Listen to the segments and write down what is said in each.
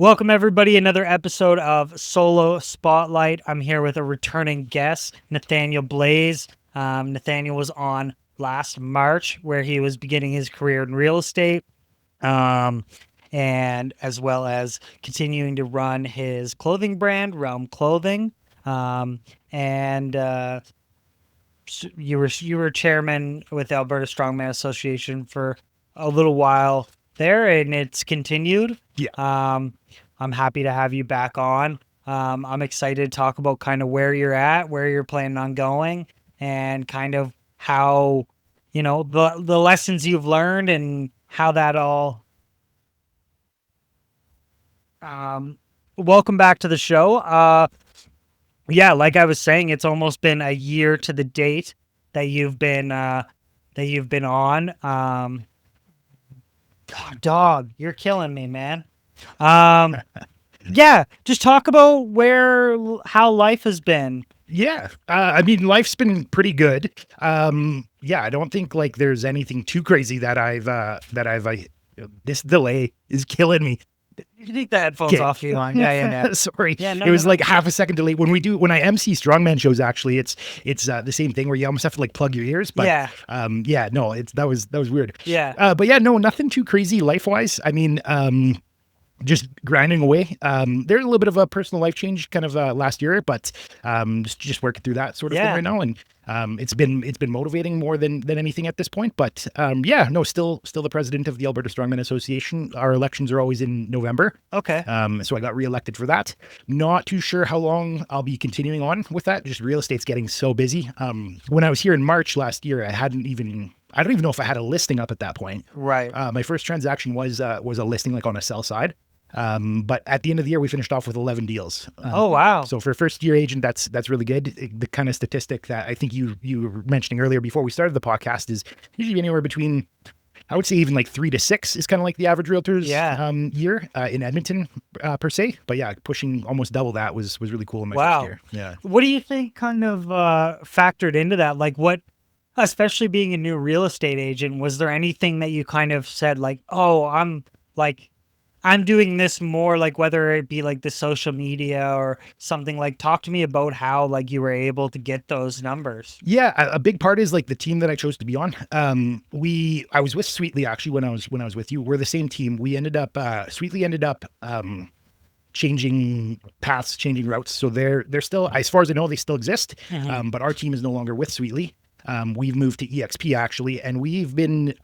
Welcome, everybody. Another episode of Solo Spotlight. I'm here with a returning guest, Nathaniel Blais. Nathaniel was on last March, where he was beginning his career in real estate, and as well as continuing to run his clothing brand, Realm Clothing. You were chairman with the Alberta Strongman Association for a little while there, and it's continued. Yeah. I'm happy to have you back on. I'm excited to talk about kind of where you're at, where you're planning on going, and kind of how, the lessons you've learned and how that all. Welcome back to the show. Yeah, like I was saying, it's almost been a year to the date that you've been on. Dog, you're killing me, man. Yeah, just talk about how life has been. Yeah. Life's been pretty good. I don't think like there's anything too crazy that this delay is killing me. You can take the headphones off you on. Yeah. Sorry. Yeah, It was like half a second delay. When I MC Strongman shows, actually, it's the same thing where you almost have to like plug your ears. But that was weird. Yeah. Nothing too crazy life-wise. Just grinding away. There's a little bit of a personal life change kind of last year, but just working through that sort of thing right now. And it's been motivating more than anything at this point. But still the president of the Alberta Strongman Association. Our elections are always in November. Okay. So I got reelected for that. Not too sure how long I'll be continuing on with that. Just real estate's getting so busy. When I was here in March last year, I don't even know if I had a listing up at that point. Right. My first transaction was a listing like on a sell side. But at the end of the year, we finished off with 11 deals. Oh, wow. So for a first year agent, that's really good. The kind of statistic that I think you were mentioning earlier before we started the podcast is usually anywhere between, I would say even like 3 to 6 is kind of like the average realtor's year in Edmonton per se. But yeah, pushing almost double that was really cool in my first year. Yeah. What do you think kind of factored into that? Like especially being a new real estate agent, was there anything that you kind of said like, oh, I'm doing this more, like whether it be like the social media or something, like talk to me about how like you were able to get those numbers. Yeah, a big part is like the team that I chose to be on. I was with Sweetly actually when I was with you. We're the same team. We ended up Sweetly ended up changing paths, changing routes. So they're still, as far as I know, they still exist. Mm-hmm. But our team is no longer with Sweetly. We've moved to EXP actually, and we've been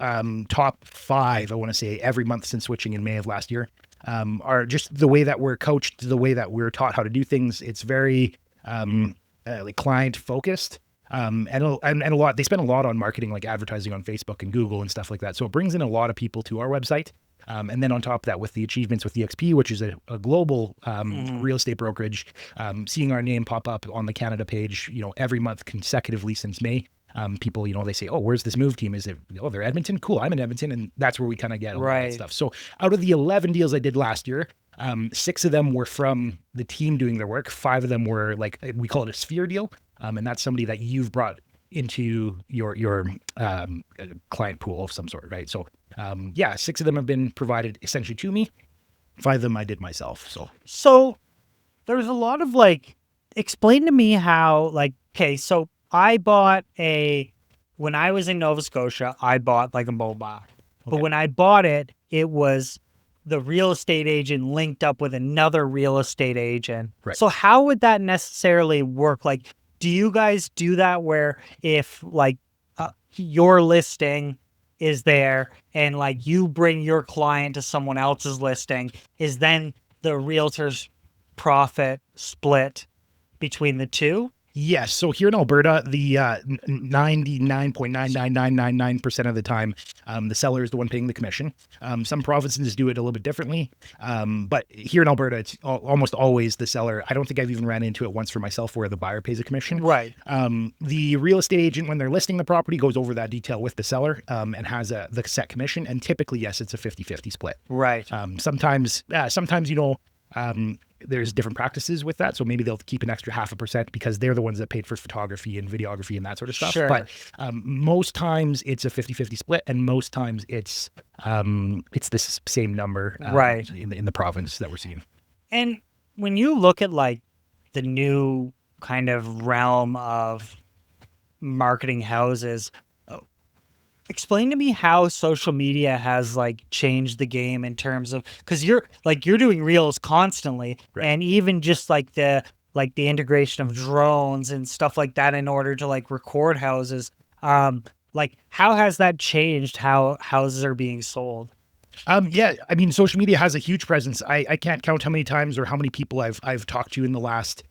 top 5, I want to say, every month since switching in May of last year. Are just the way that we're coached, the way that we're taught how to do things. It's very like client focused, and a lot. They spend a lot on marketing, like advertising on Facebook and Google and stuff like that. So it brings in a lot of people to our website. And then on top of that, with the achievements with EXP, which is a global real estate brokerage, seeing our name pop up on the Canada page, every month consecutively since May. People, they say, oh, where's this move team? Is it, oh, they're Edmonton? Cool, I'm in Edmonton. And that's where we kind of get all that stuff. So out of the 11 deals I did last year, 6 of them were from the team doing their work. 5 of them were like, we call it a sphere deal. And that's somebody that you've brought into your client pool of some sort, right? So 6 of them have been provided essentially to me. 5 of them I did myself. So there's a lot of explain to me how so when I was in Nova Scotia, I bought like a mobile. Okay. But when I bought it, it was the real estate agent linked up with another real estate agent. Right. So how would that necessarily work? Like, do you guys do that where if your listing is there and you bring your client to someone else's listing, is then the realtor's profit split between the two? Yes. So here in Alberta, the 99.99999% of the time, the seller is the one paying the commission. Some provinces do it a little bit differently. But here in Alberta, it's almost always the seller. I don't think I've even ran into it once for myself where the buyer pays a commission. Right. The real estate agent, when they're listing the property, goes over that detail with the seller and has the set commission. And typically, yes, it's a 50-50 split. Right. Sometimes, there's different practices with that. So maybe they'll keep an extra 0.5% because they're the ones that paid for photography and videography and that sort of stuff. Sure. But most times it's a 50-50 split, and most times it's this same number Right. in the province that we're seeing. And when you look at like the new kind of realm of marketing houses, explain to me how social media has like changed the game in terms of, because you're doing reels constantly, Right. and even just like the integration of drones and stuff like that in order to like record houses. Like how has that changed how houses are being sold? Yeah, I mean, social media has a huge presence. I can't count how many times or how many people I've talked to in the last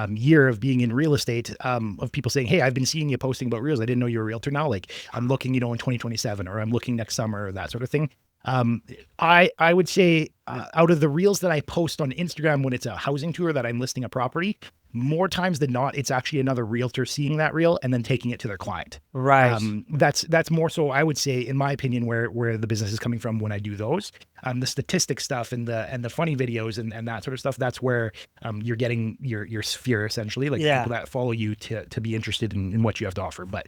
year of being in real estate, of people saying, "Hey, I've been seeing you posting about reels. I didn't know you were a realtor now. Like, I'm looking, in 2027, or I'm looking next summer, or that sort of thing." I would say out of the reels that I post on Instagram when it's a housing tour that I'm listing a property, more times than not, it's actually another realtor seeing that reel and then taking it to their client. Right. That's more so, I would say, in my opinion, where the business is coming from when I do those. The statistic stuff and the funny videos and that sort of stuff, that's where you're getting your sphere, essentially, like Yeah. people that follow you to be interested in what you have to offer. But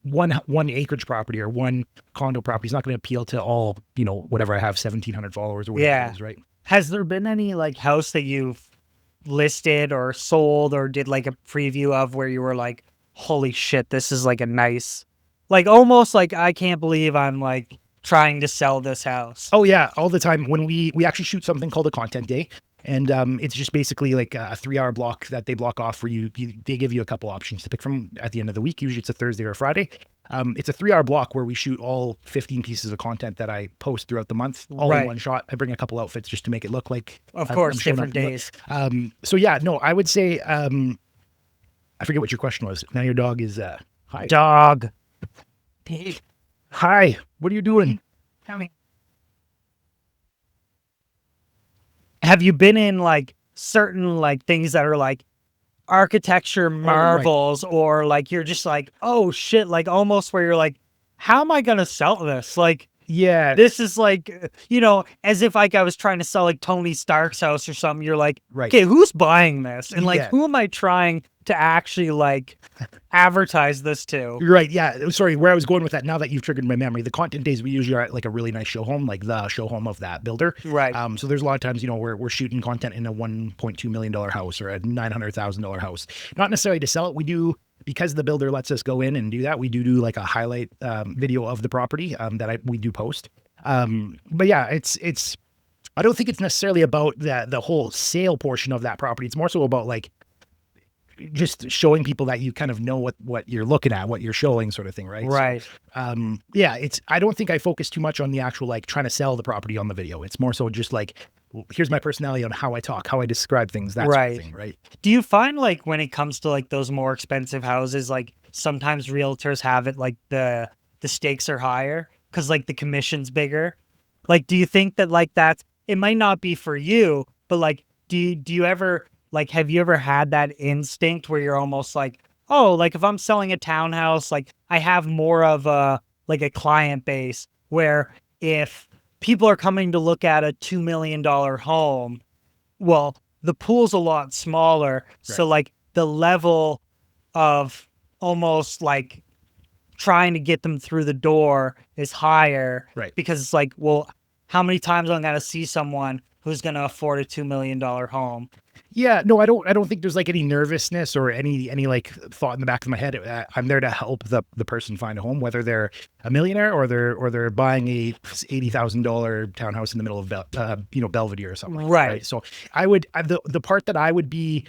one acreage property or one condo property is not going to appeal to all, whatever I have, 1,700 followers or whatever Yeah. it is, right? Has there been any like house that you've listed or sold or did like a preview of where you were like, holy shit, this is like a nice, like almost like I can't believe I'm like trying to sell this house? Oh yeah, all the time. When we actually shoot something called a content day, and it's just basically like a 3-hour block that they block off where they give you a couple options to pick from at the end of the week. Usually it's a Thursday or a Friday. It's a 3-hour block where we shoot all 15 pieces of content that I post throughout the month, all in Right. one shot. I bring a couple outfits just to make it look like, Of I'm course, showing different up. days. So yeah, no, I would say, I forget what your question was. Now your dog is, hi. Dog. Hi, what are you doing? Coming. Have you been in like certain like things that are like architecture marvels, or like you're just like, oh shit, like almost where you're like, how am I gonna sell this? Like Yeah, this is like, as if like I was trying to sell like Tony Stark's house or something. You're like, right. okay, who's buying this? And like, Yeah. who am I trying to actually like advertise this to? Right. Yeah. Sorry, where I was going with that, now that you've triggered my memory, the content days, we usually are at like a really nice show home, like the show home of that builder. Right. So there's a lot of times, we're shooting content in a $1.2 million house or a $900,000 house. Not necessarily to sell it. We do, because the builder lets us go in and do that, we do like a highlight video of the property that we do post. But yeah, it's I don't think it's necessarily about the whole sale portion of that property. It's more so about like just showing people that you kind of know what you're looking at, what you're showing, sort of thing, right? Right. So, yeah, I don't think I focus too much on the actual like trying to sell the property on the video. It's more so just like, here's my personality on how I talk, how I describe things, that sort Right. of thing, right? Do you find like when it comes to like those more expensive houses, like sometimes realtors have it like the stakes are higher because like the commission's bigger? Like, do you think that like it might not be for you, but like, do you ever like, have you ever had that instinct where you're almost like, oh, like if I'm selling a townhouse, like I have more of a client base where if people are coming to look at a $2 million home, well, the pool's a lot smaller. So like the level of almost like trying to get them through the door is higher. Right. Because it's like, well, how many times am I going to see someone who's going to afford a $2 million home? Yeah, no, I don't think there's like any nervousness or any like thought in the back of my head. I'm there to help the person find a home, whether they're a millionaire or they're buying a $80,000 townhouse in the middle of Belvedere or something. Right. So I would the part that I would be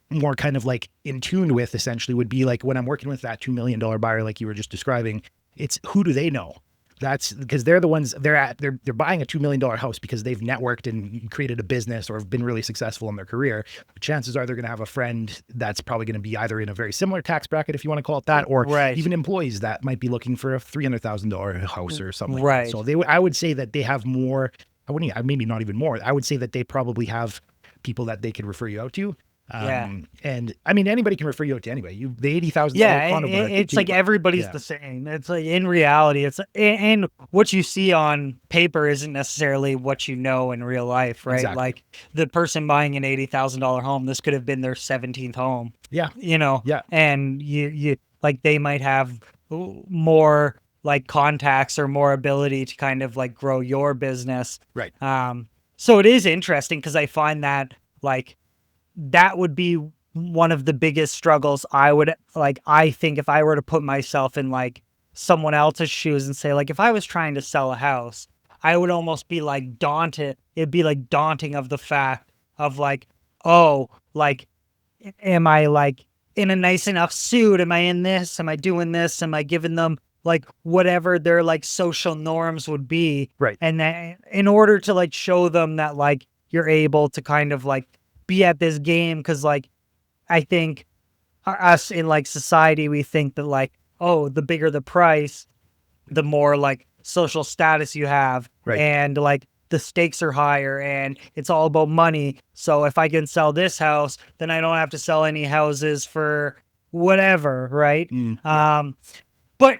more kind of like in tune with essentially would be like when I'm working with that $2 million buyer, like you were just describing, it's who do they know? That's because they're the ones they're buying a $2 million house because they've networked and created a business or have been really successful in their career. But chances are they're going to have a friend that's probably going to be either in a very similar tax bracket, if you want to call it that, or even employees that might be looking for a $300,000 house or something. Right. So I would say that they have more. Maybe not even more. I would say that they probably have people that they could refer you out to. Yeah. And I mean, anybody can refer you out to anybody. The $80,000 Yeah, condo bar. it's like everybody's Yeah, the same. It's like in reality, and what you see on paper isn't necessarily what you know in real life, right? exactly. Like the person buying an $80,000 home, this could have been their 17th home, Yeah, you know, yeah, and you like they might have more like contacts or more ability to kind of like grow your business. right. So it is interesting because I find that like that would be one of the biggest struggles I would like. I think if I were to put myself in like someone else's shoes and say, like, if I was trying to sell a house, I would almost be like daunted. It'd be like daunting of the fact of like, oh, like, am I like in a nice enough suit? Am I in this? Am I doing this? Am I giving them like whatever their like social norms would be? Right. And then in order to like show them that like you're able to kind of like be at this game, because like I think us in like society, we think that like, oh, the bigger the price, the more like social status you have, Right. and like the stakes are higher and it's all about money. So if I can sell this house, then I don't have to sell any houses for whatever, right? But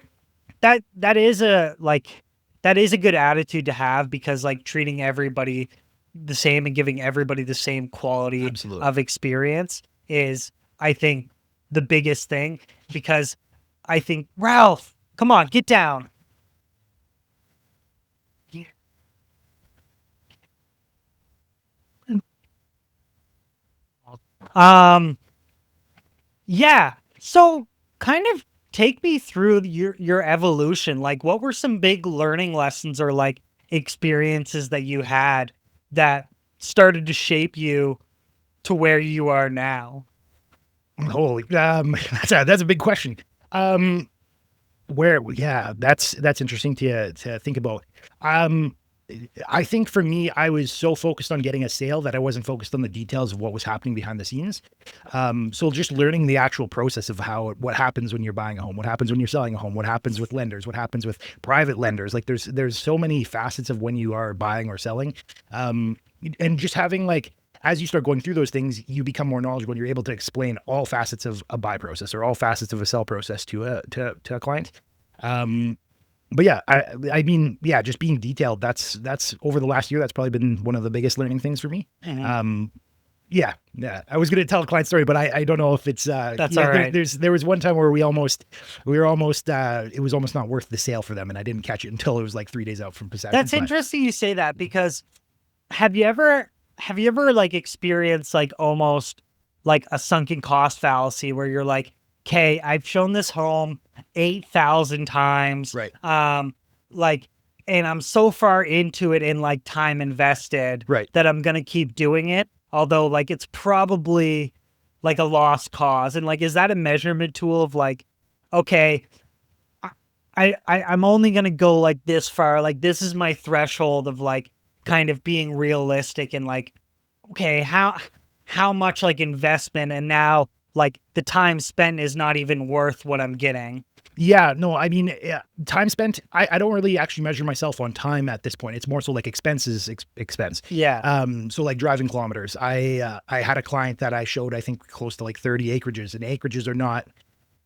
that is a like that is a good attitude to have, because like treating everybody the same and giving everybody the same quality Absolutely. of experience is, I think, the biggest thing. Because I think, Ralph, come on, get down. Um, yeah. So kind of take me through your evolution. Like, what were some big learning lessons or like experiences that you had that started to shape you to where you are now? Holy, that's a big question. Where, yeah, that's interesting to think about. Um, I think for me, I was so focused on getting a sale that I wasn't focused on the details of what was happening behind the scenes. So just learning the actual process of what happens when you're buying a home, what happens when you're selling a home, what happens with lenders, what happens with private lenders. Like there's so many facets of when you are buying or selling. And just having like, as you start going through those things, you become more knowledgeable and you're able to explain all facets of a buy process or all facets of a sell process to a client. But yeah, I mean, yeah, just being detailed, that's over the last year, that's probably been one of the biggest learning things for me. Yeah. I was going to tell a client story, but I don't know if it's, That's yeah, all right. there was one time where we were almost, it was almost not worth the sale for them. And I didn't catch it until it was like 3 days out from possession. That's interesting you say that, because have you ever like experienced like almost like a sunken cost fallacy where you're like, okay, I've shown this home 8,000 times. Right. Like, and I'm so far into it in like time invested, Right. that I'm going to keep doing it. Although like it's probably like a lost cause. And like, is that a measurement tool of like, okay, I'm only going to go like this far. Like, this is my threshold of like kind of being realistic and like, okay, how much like investment, and now like the time spent is not even worth what I'm getting. Yeah, no, I mean, yeah, time spent, I don't really actually measure myself on time at this point. It's more so like expenses, expense. Yeah. So like driving kilometers. I had a client that I showed, I think, close to like 30 acreages, and acreges are not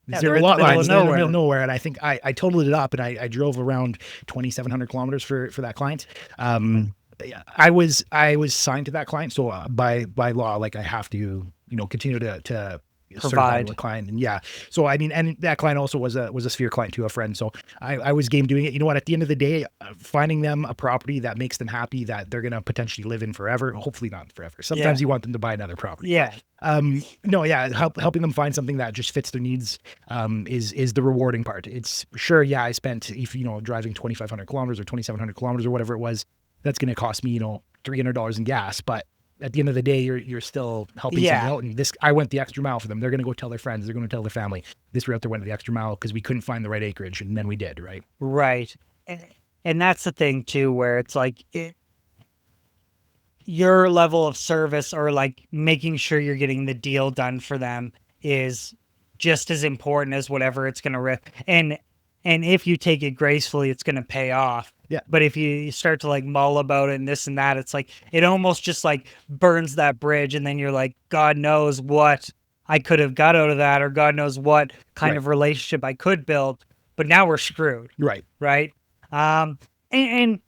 Yeah, zero they're in the lot middle of lines. They're in the nowhere. middle of nowhere. And I think I totaled it up, and I drove around 2,700 kilometers for that client. Yeah, I was signed to that client. So by law, like I have to, continue to certify Provide. the client. And yeah, so I mean, and that client also was a Sphere client to a friend. So I was game doing it. You know what? At the end of the day, finding them a property that makes them happy, that they're gonna potentially live in forever. Hopefully not forever. Sometimes Yeah. you want them to buy another property. Yeah. No, yeah, helping them find something that just fits their needs is the rewarding part. It's sure, yeah, I spent, if driving 2,500 kilometers or 2,700 kilometers or whatever it was, that's going to cost me, $300 in gas. But at the end of the day, you're still helping Yeah. someone out. And I went the extra mile for them. They're going to go tell their friends. They're going to tell their family. This realtor went the extra mile because we couldn't find the right acreage, and then we did, right? Right. And that's the thing too, where it's like your level of service or like making sure you're getting the deal done for them is just as important as whatever it's going to rip. And if you take it gracefully, it's going to pay off. Yeah. But if you start to like mull about it and this and that, it's like it almost just like burns that bridge, and then you're like, God knows what I could have got out of that, or God knows what kind Right. of relationship I could build. But now we're screwed, Right. right? And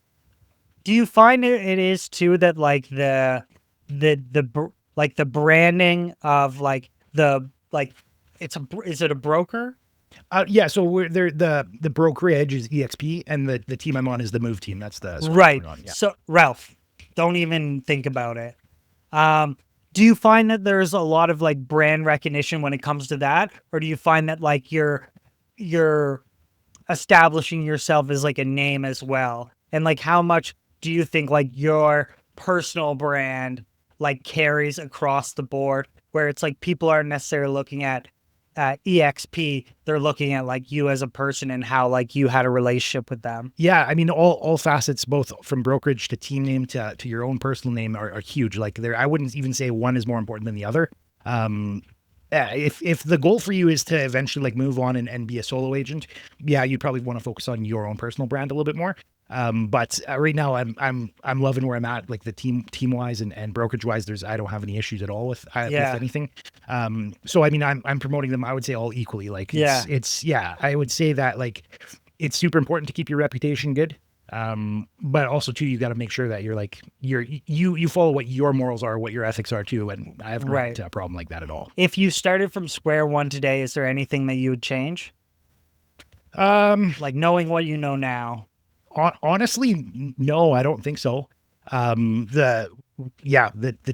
do you find it is too that like like the branding of like the like is it a broker? Yeah, so we're there. The brokerage is EXP, and the team I'm on is the Move team. That's the sort Right. we're on. Yeah. So Ralph, don't even think about it. Do you find that there's a lot of like brand recognition when it comes to that, or do you find that like you're establishing yourself as like a name as well? And like how much do you think like your personal brand like carries across the board, where it's like people aren't necessarily looking at EXP, they're looking at like you as a person and how like you had a relationship with them? Yeah, I mean, all facets, both from brokerage to team name to your own personal name, are huge. Like there, I wouldn't even say one is more important than the other. Yeah, if the goal for you is to eventually like move on and be a solo agent, yeah, you'd probably want to focus on your own personal brand a little bit more. But right now I'm loving where I'm at, like the team wise and brokerage wise. I don't have any issues at all with anything. So I mean, I'm promoting them, I would say, all equally. Like it's yeah, I would say that like it's super important to keep your reputation good. But also too, you got to make sure that you're like you follow what your morals are, what your ethics are too. And I have not a problem like that at all. If you started from square one today, is there anything that you would change? Like knowing what you know now. Honestly, no, I don't think so. The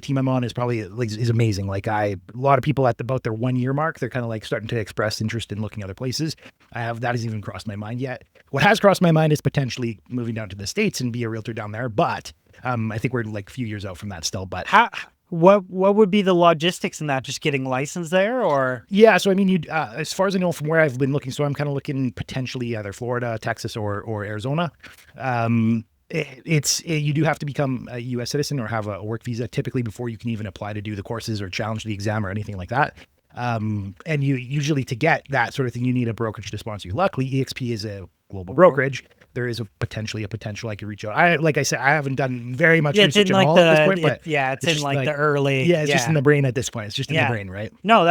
team I'm on is probably like is amazing. Like a lot of people at about their 1 year mark, they're kind of like starting to express interest in looking other places. That hasn't even crossed my mind yet. What has crossed my mind is potentially moving down to the States and be a realtor down there. But I think we're like a few years out from that still. But what would be the logistics in that? Just getting licensed there, or? Yeah, so I mean, you as far as I know from where I've been looking, so I'm kind of looking potentially either Florida, Texas, or Arizona. You do have to become a U.S. citizen or have a work visa typically before you can even apply to do the courses or challenge the exam or anything like that. And you usually, to get that sort of thing, you need a brokerage to sponsor you. Luckily, EXP is a global brokerage. There is a potential I could reach out. Like I said, I haven't done very much research at all at this point, but it's in like the early. Yeah, it's just in the brain at this point. It's just in the brain, right? No,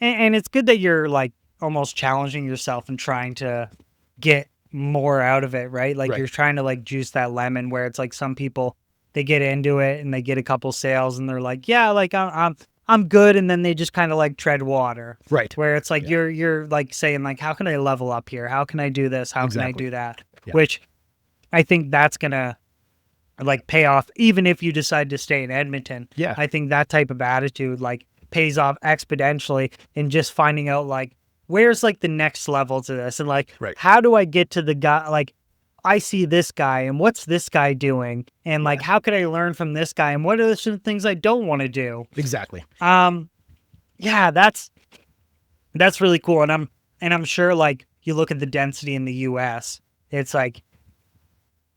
and it's good that you're like almost challenging yourself and trying to get more out of it, right? Like you're trying to like juice that lemon, where it's like some people, they get into it and they get a couple sales and they're like, yeah, like I'm good, and then they just kind of like tread water, right? Where it's like you're like saying like, how can I level up here? How can I do this? How can I do that? Yeah. Which I think that's gonna like pay off even if you decide to stay in Edmonton. Yeah, I think that type of attitude like pays off exponentially in just finding out like where's like the next level to this, and like how do I get to the guy, like I see this guy and what's this guy doing, and like how can I learn from this guy, and what are the things I don't want to do? Exactly. Yeah, that's really cool. And I'm sure like you look at the density in the US, it's like,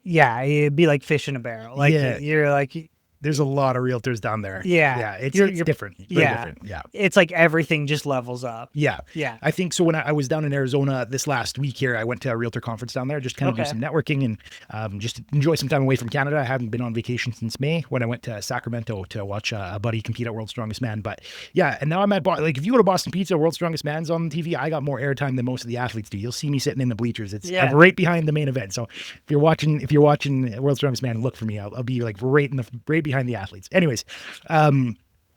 yeah, it'd be like fish in a barrel. Like you're like, there's a lot of realtors down there. Yeah. It's different. Different. Yeah. It's like everything just levels up. Yeah. Yeah. I think so. When I was down in Arizona this last week here, I went to a realtor conference down there, just kind of do some networking and just enjoy some time away from Canada. I haven't been on vacation since May, when I went to Sacramento to watch a buddy compete at World's Strongest Man. But yeah, and now I'm at, like, if you go to Boston Pizza, World's Strongest Man's on TV, I got more airtime than most of the athletes do. You'll see me sitting in the bleachers. I'm right behind the main event. So if you're watching World's Strongest Man, look for me. I'll be like right behind the athletes. Anyways, I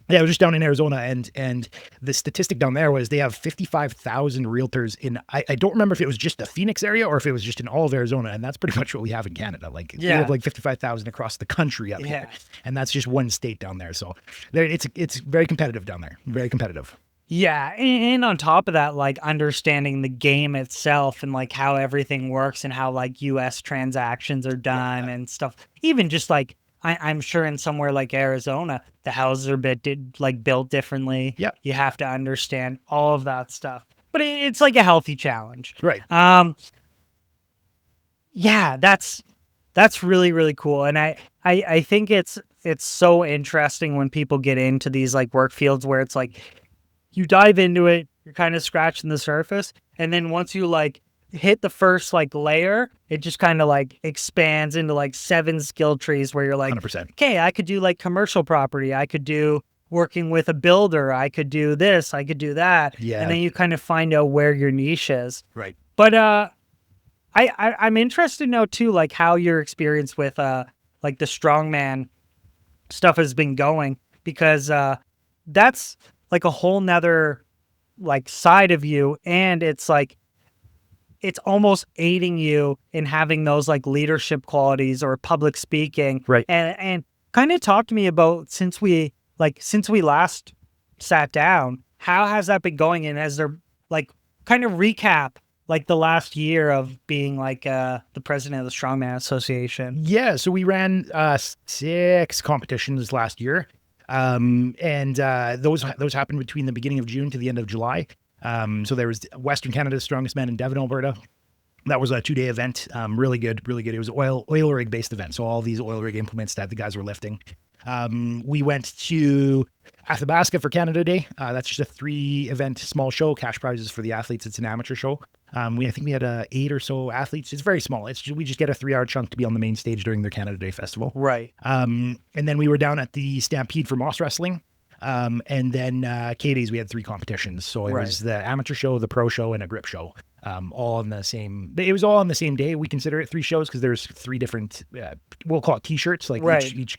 was just down in Arizona, and the statistic down there was they have 55,000 realtors in, I don't remember if it was just the Phoenix area or if it was just in all of Arizona, and that's pretty much what we have in Canada. Like we have like 55,000 across the country up here, and that's just one state down there. So it's very competitive down there, very competitive. Yeah, and on top of that, like understanding the game itself and like how everything works and how like US transactions are done and stuff. Even just like I'm sure in somewhere like Arizona, the houses are built differently. Yeah. You have to understand all of that stuff. But it's like a healthy challenge. Right. Yeah, that's really, really cool. And I think it's so interesting when people get into these like work fields where it's like you dive into it, you're kind of scratching the surface, and then once you like hit the first like layer, it just kind of like expands into like 7 skill trees where you're like, 100%. okay, I could do like commercial property. I could do working with a builder. I could do this. I could do that. Yeah. And then you kind of find out where your niche is. Right. But I'm interested to know too, like how your experience with like the strongman stuff has been going, because that's like a whole nother like side of you, and it's like it's almost aiding you in having those like leadership qualities or public speaking. Right. And kind of talk to me about since we last sat down, how has that been going? And has there like kind of recap like the last year of being like the president of the Strongman Association? Yeah. So we ran 6 competitions last year. And those happened between the beginning of June to the end of July. So there was Western Canada's Strongest Man in Devon, Alberta. That was a 2-day event. Really good. It was oil rig based event. So all these oil rig implements that the guys were lifting. We went to Athabasca for Canada Day. That's just a 3-event small show, cash prizes for the athletes. It's an amateur show. I think we had 8 or so athletes. It's very small. We just get a 3-hour chunk to be on the main stage during their Canada Day festival. Right. And then we were down at the Stampede for Moss Wrestling. And then K-Days, we had 3 competitions. So it was the amateur show, the pro show, and a grip show. All on the same. It was all on the same day. We consider it 3 shows because there's 3 different. We'll call it T-shirts. Like each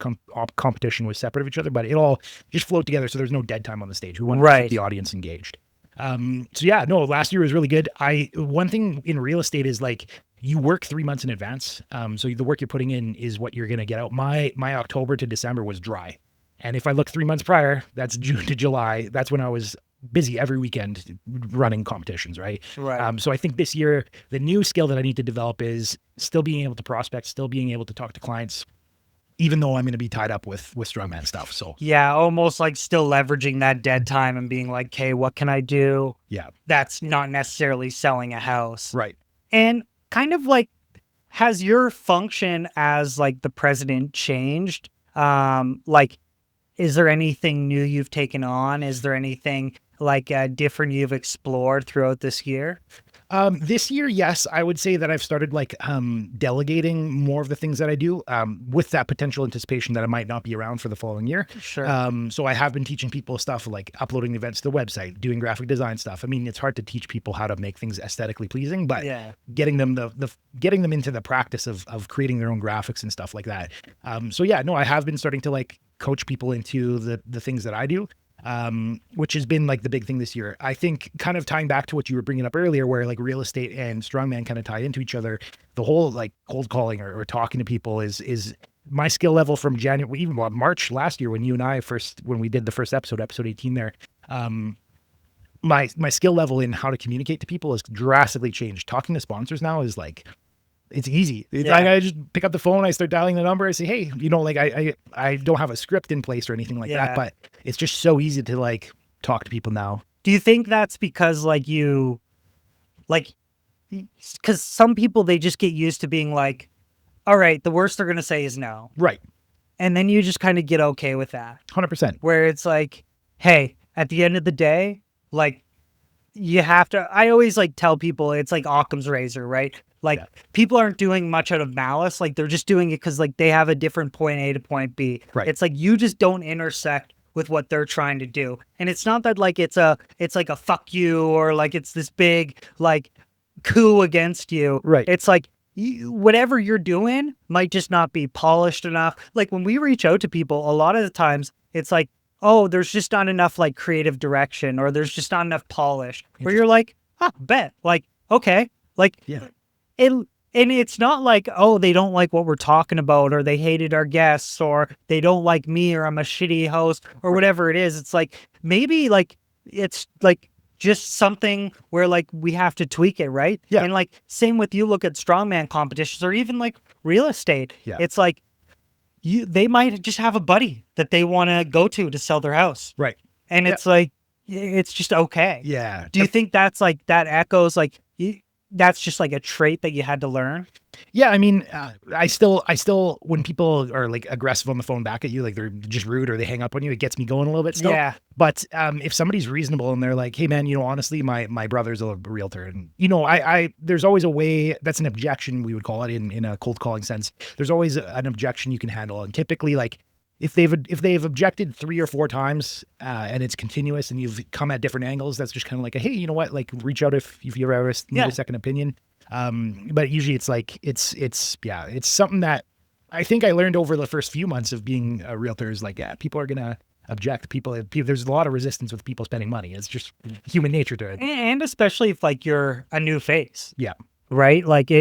competition was separate of each other, but it all just flowed together. So there's no dead time on the stage. We wanted to keep the audience engaged. Last year was really good. One thing in real estate is like you work 3 months in advance. So the work you're putting in is what you're going to get out. My October to December was dry. And if I look 3 months prior, that's June to July. That's when I was busy every weekend running competitions, right? Right. So I think this year, the new skill that I need to develop is still being able to prospect, still being able to talk to clients, even though I'm going to be tied up with strongman stuff. So yeah, almost like still leveraging that dead time and being like, okay, what can I do? Yeah. That's not necessarily selling a house. Right. And kind of like, has your function as like the president changed? Like, is there anything new you've taken on? Is there anything like different you've explored throughout this year? This year, yes, I would say that I've started like delegating more of the things that I do with that potential anticipation that I might not be around for the following year. Sure. So I have been teaching people stuff like uploading the events to the website, doing graphic design stuff. I mean, it's hard to teach people how to make things aesthetically pleasing, but getting them getting them into the practice of creating their own graphics and stuff like that. I have been starting to like coach people into the things that I do. Which has been like the big thing this year. I think kind of tying back to what you were bringing up earlier, where like real estate and strongman kind of tie into each other. The whole like cold calling or talking to people is my skill level from January, even March last year when you and I when we did the first episode 18 there. My skill level in how to communicate to people has drastically changed. Talking to sponsors now is like, it's easy. I just pick up the phone, I start dialing the number, I say, hey, like I don't have a script in place or anything like that, but it's just so easy to like talk to people now. Do you think that's because like you, like, because some people, they just get used to being like, all right, the worst they're going to say is no. Right. And then you just kind of get okay with that. 100%. Where it's like, hey, at the end of the day, like, you have to, I always like tell people it's like Occam's razor, right? Like people aren't doing much out of malice. Like they're just doing it because like they have a different point A to point B. Right. It's like you just don't intersect with what they're trying to do. And it's not that like it's like a fuck you or like it's this big like coup against you. Right. It's like whatever you're doing might just not be polished enough. Like when we reach out to people, a lot of the times it's like, oh, there's just not enough like creative direction or there's just not enough polish. Where you're like, bet. Like, okay. Like, and it's not like, oh, they don't like what we're talking about or they hated our guests or they don't like me or I'm a shitty host or whatever it is. It's like, maybe like, it's like just something where like we have to tweak it, right? Yeah. And like, same with you look at strongman competitions or even like real estate. Yeah. It's like, they might just have a buddy that they want to go to sell their house. Right. And it's like, it's just okay. Yeah. Do you think that's like, that echoes like, that's just like a trait that you had to learn? Yeah, I mean, I still, when people are like aggressive on the phone back at you, like they're just rude or they hang up on you, it gets me going a little bit still. Yeah. But if somebody's reasonable and they're like, "Hey, man, honestly, my brother's a realtor," and there's always a way. That's an objection we would call it in a cold calling sense. There's always an objection you can handle, and typically, like if they've objected 3 or 4 times and it's continuous, and you've come at different angles, that's just kind of like a, hey, you know what? Like, reach out if you ever need a second opinion. But usually it's like, it's something that I think I learned over the first few months of being a realtor is like, yeah, people are going to object. There's a lot of resistance with people spending money. It's just human nature to it. And especially if like you're a new face, Yeah. right? Like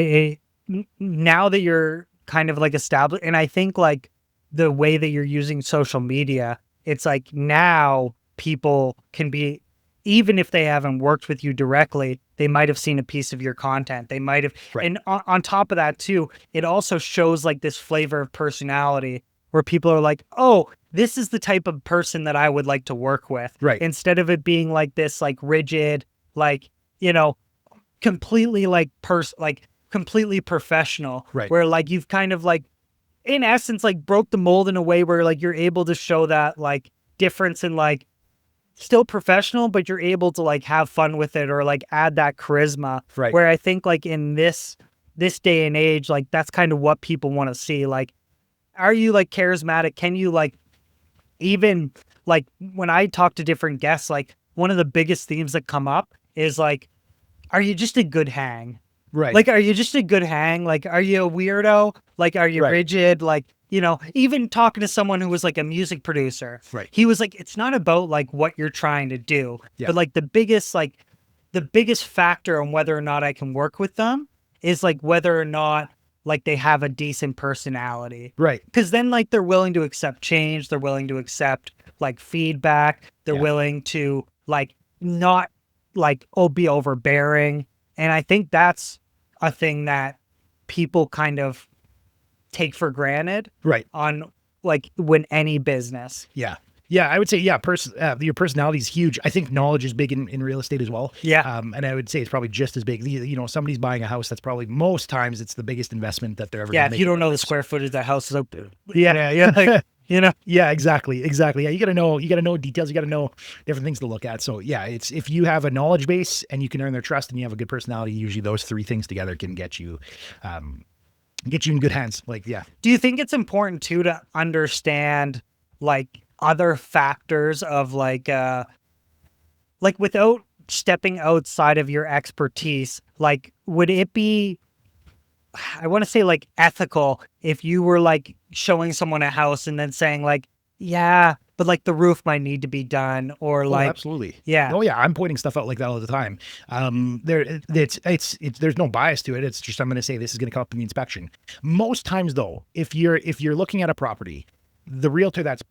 now that you're kind of like established, and I think like the way that you're using social media, it's like now people can be, even if they haven't worked with you directly, they might have seen a piece of your content. They might have, Right. and on top of that too, it also shows like this flavor of personality where people are like, oh, this is the type of person that I would like to work with. Right. Instead of it being like this, like rigid, like, completely like completely professional. Right. Where like you've kind of like, in essence, like broke the mold in a way where like you're able to show that like difference in like still professional, but you're able to like have fun with it or like add that charisma. Right. Where I think like in this day and age, like that's kind of what people want to see. Like, are you like charismatic? Can you like, even like when I talk to different guests, like one of the biggest themes that come up is like, are you just a good hang? Right. Like, are you just a good hang? Like, are you a weirdo? Like, are you rigid? Like, even talking to someone who was like a music producer, Right. he was like, it's not about like what you're trying to do, but like the biggest factor on whether or not I can work with them is like whether or not like they have a decent personality. Right. Because then like they're willing to accept change. They're willing to accept like feedback. They're willing to like not like, be overbearing. And I think that's a thing that people kind of take for granted. Right. On like when any business. Yeah. Yeah, I would say, your personality is huge. I think knowledge is big in real estate as well. Yeah. And I would say it's probably just as big. Somebody's buying a house, that's probably most times it's the biggest investment that they're ever going to make. Yeah, if you don't know the square footage that house is out there. Yeah. Like, Yeah, exactly. Yeah, you got to know details. You got to know different things to look at. So yeah, it's, if you have a knowledge base and you can earn their trust and you have a good personality, usually those 3 things together can get you in good hands. Like, yeah. Do you think it's important too to understand like other factors of like without stepping outside of your expertise, like would it be, I want to say like ethical if you were like showing someone a house and then saying like, yeah, but like the roof might need to be done, or like, absolutely. Yeah. Oh yeah. I'm pointing stuff out like that all the time. There's no bias to it. It's just, I'm going to say this is going to come up in the inspection. Most times though, if you're looking at a property, the realtor that's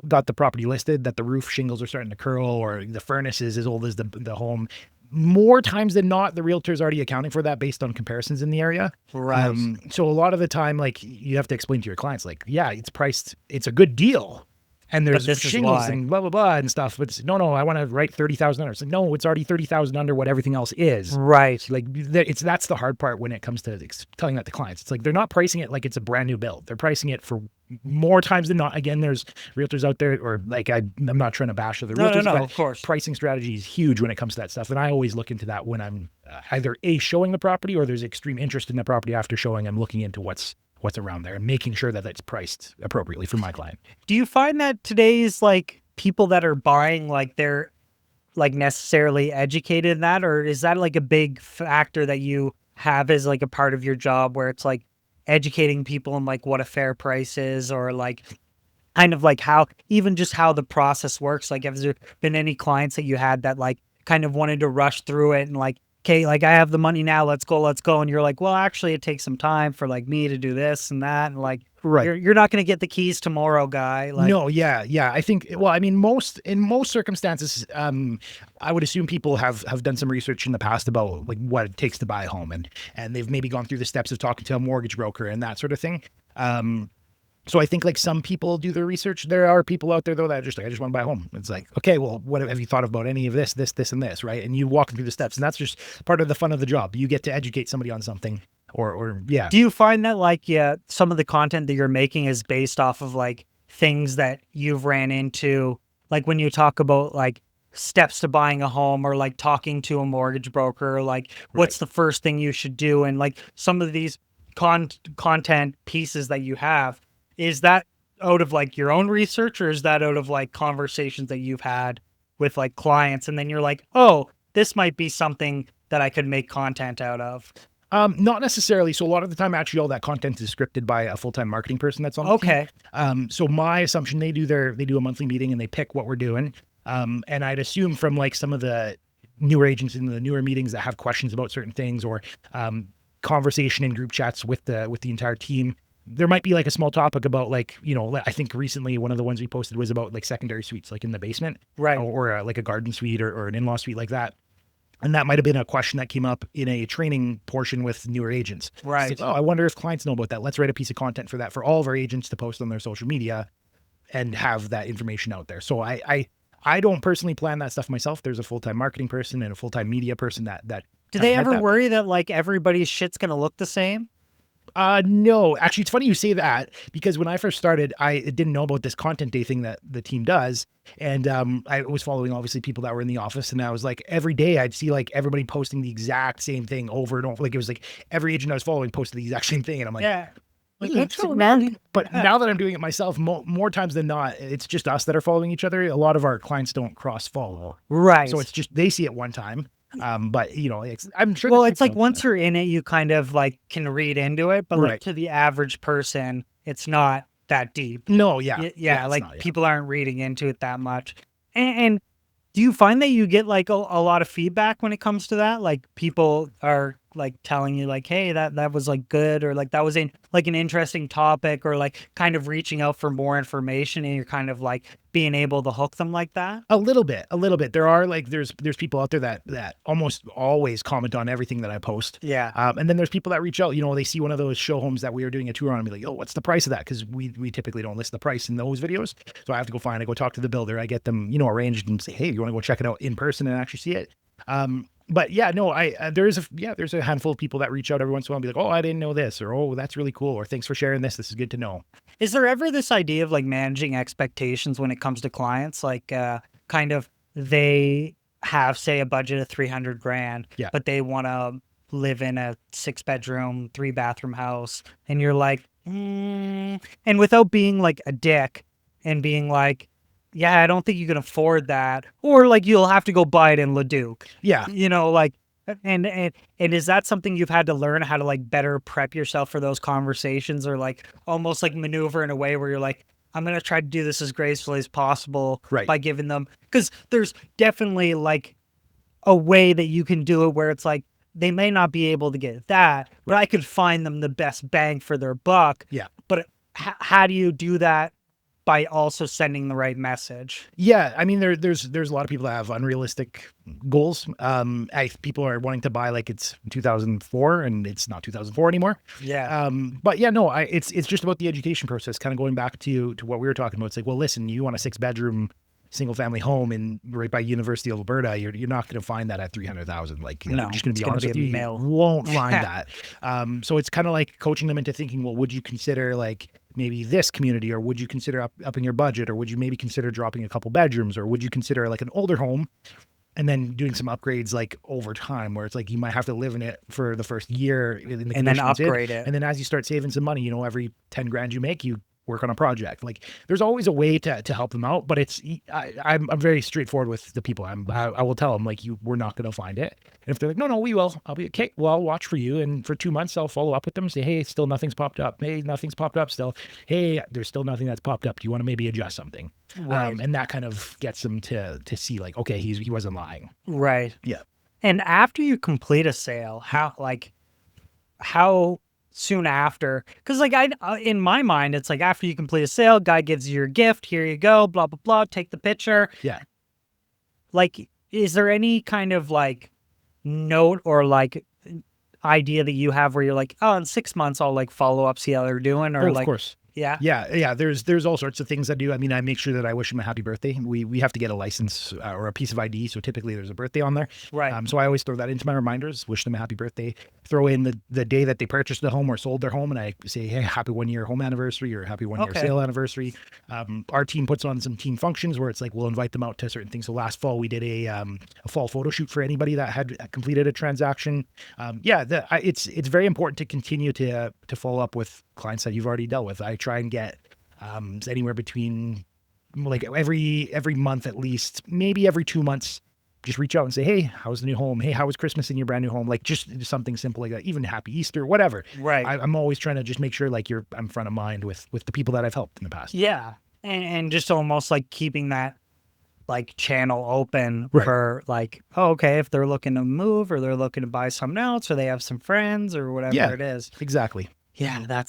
got the property listed, that the roof shingles are starting to curl or the furnace is as old as the home, more times than not, the realtor's already accounting for that based on comparisons in the area. Right. So a lot of the time, like, you have to explain to your clients, like, yeah, it's priced, it's a good deal, and there's shingles and blah, blah, blah and stuff. But no, I want to write 30,000 under. It's like, no, it's already 30,000 under what everything else is. Right. Like, that's the hard part when it comes to telling that to clients. It's like, they're not pricing it like it's a brand new build. They're pricing it for more times than not. Again, there's realtors out there, or like, I'm not trying to bash the realtors, no, but of course. pricing strategy is huge when it comes to that stuff. And I always look into that when I'm either showing the property, or there's extreme interest in the property after showing. I'm looking into what's around there and making sure that it's priced appropriately for my client. Do you find that today's like people that are buying, like they're like necessarily educated in that, or is that like a big factor that you have as like a part of your job, where it's like educating people on like what a fair price is, or like kind of like how, even just how the process works? Like, have there been any clients that you had that like kind of wanted to rush through it and like, okay, like I have the money now, let's go. And you're like, well, actually it takes some time for like me to do this and that. And like, right, you're not going to get the keys tomorrow, guy. Like, no. Yeah. I think, well, I mean, in most circumstances, I would assume people have done some research in the past about like what it takes to buy a home, and they've maybe gone through the steps of talking to a mortgage broker and that sort of thing. So I think like some people do their research. There are people out there though that are just like, I just want to buy a home. It's like, okay, well, what have you thought about any of this, and this, right? And you walk through the steps, and that's just part of the fun of the job. You get to educate somebody on something, or yeah. Do you find that like, yeah, some of the content that you're making is based off of like things that you've ran into, like when you talk about like steps to buying a home or like talking to a mortgage broker, or like what's the first thing you should do? And like some of these content pieces that you have, is that out of like your own research, or is that out of like conversations that you've had with like clients? And then you're like, oh, this might be something that I could make content out of. Not necessarily. So a lot of the time, actually, all that content is scripted by a full-time marketing person that's on the team. So my assumption, they do a monthly meeting and they pick what we're doing. And I'd assume from like some of the newer agents in the newer meetings that have questions about certain things, or conversation in group chats with the entire team, there might be like a small topic about like, I think recently one of the ones we posted was about like secondary suites, like in the basement, right? Or like a garden suite or an in-law suite like that. And that might have been a question that came up in a training portion with newer agents. Right. Like, oh, I wonder if clients know about that. Let's write a piece of content for that for all of our agents to post on their social media and have that information out there. So I don't personally plan that stuff myself. There's a full-time marketing person and a full-time media person that do they ever worry that like everybody's shit's going to look the same? No, actually, it's funny you say that, because when I first started, I didn't know about this content day thing that the team does. And I was following obviously people that were in the office, and I was like, every day I'd see like everybody posting the exact same thing over and over. Like it was like every agent I was following posted the exact same thing. And I'm like, yeah. But now that I'm doing it myself, more times than not, it's just us that are following each other. A lot of our clients don't cross follow. Right. So it's just, they see it one time. But I'm sure. Well, it's like once you're in it, you kind of like can read into it, but like Right. to the average person, it's not that deep. No, yeah. Yeah, like not, people aren't reading into it that much. And do you find that you get like a lot of feedback when it comes to that? Like people are like telling you like, hey, that was like good, or like that was like an interesting topic, or like kind of reaching out for more information, and you're kind of like being able to hook them like that? A little bit. There are like, there's people out there that almost always comment on everything that I post. Yeah. And then there's people that reach out, they see one of those show homes that we are doing a tour on and be like, oh, what's the price of that? Cause we typically don't list the price in those videos. So I have to go talk to the builder. I get them, arranged and say, hey, you want to go check it out in person and actually see it? But yeah, no, there's a handful of people that reach out every once in a while and be like, oh, I didn't know this, or, oh, that's really cool, or thanks for sharing this. This is good to know. Is there ever this idea of like managing expectations when it comes to clients? Like, kind of they have, say, a budget of 300 grand, yeah, but they want to live in a 6-bedroom, 3-bathroom house. And you're like, and without being like a dick and being like, yeah, I don't think you can afford that. Or like, you'll have to go buy it in Leduc. Yeah. Like, and is that something you've had to learn how to like better prep yourself for those conversations, or like almost like maneuver in a way where you're like, I'm going to try to do this as gracefully as possible, right, by giving them, because there's definitely like a way that you can do it where it's like, they may not be able to get that, but I could find them the best bang for their buck. Yeah. But how do you do that by also sending the right message? Yeah, I mean, there's a lot of people that have unrealistic goals. People are wanting to buy like it's 2004 and it's not 2004 anymore. Yeah. But yeah, no, it's just about the education process. Kind of going back to what we were talking about. It's like, well, listen, you want a 6-bedroom single family home right by University of Alberta, you're not going to find that at 300,000. Like, no, I'm just going to be honest with you, you won't find that. So it's kind of like coaching them into thinking, well, would you consider like maybe this community, or would you consider upping your budget, or would you maybe consider dropping a couple bedrooms, or would you consider like an older home and then doing some upgrades like over time, where it's like you might have to live in it for the first year and then upgrade it. And then as you start saving some money, every 10 grand you make, you work on a project. Like there's always a way to help them out, but I'm very straightforward with the people. I will tell them like, we're not going to find it. And if they're like, no, we will, I'll be okay. Well, I'll watch for you. And for 2 months, I'll follow up with them and say, hey, still nothing's popped up. Hey, nothing's popped up still. Hey, there's still nothing that's popped up. Do you want to maybe adjust something? Right. And that kind of gets them to see like, okay, he wasn't lying. Right. Yeah. And after you complete a sale, how soon after, because like in my mind, it's like after you complete a sale, guy gives you your gift, here you go, blah blah blah, take the picture. Yeah. Like, is there any kind of like note or like idea that you have where you're like, oh, in 6 months I'll like follow up, see how they're doing, or of like, course. Yeah. Yeah. There's all sorts of things I do. I mean, I make sure that I wish him a happy birthday. We have to get a license or a piece of ID, so typically there's a birthday on there. Right. So I always throw that into my reminders. Wish them a happy birthday. Throw in the day that they purchased the home or sold their home, and I say, hey, happy 1 year home anniversary or happy 1 year Okay. sale anniversary. Our team puts on some team functions where it's like we'll invite them out to certain things. So last fall we did a fall photo shoot for anybody that had completed a transaction. It's very important to continue to follow up with clients that you've already dealt with. I try and get anywhere between like every month at least, maybe every 2 months, just reach out and say, hey, how's the new home? Hey, how was Christmas in your brand new home? Like just something simple like that, even happy Easter, whatever. Right. I'm always trying to just make sure like I'm front of mind with the people that I've helped in the past. Yeah. And just almost like keeping that like channel open Right. for like, oh, okay, if they're looking to move or they're looking to buy something else or they have some friends or whatever Yeah. it is. Exactly. Yeah,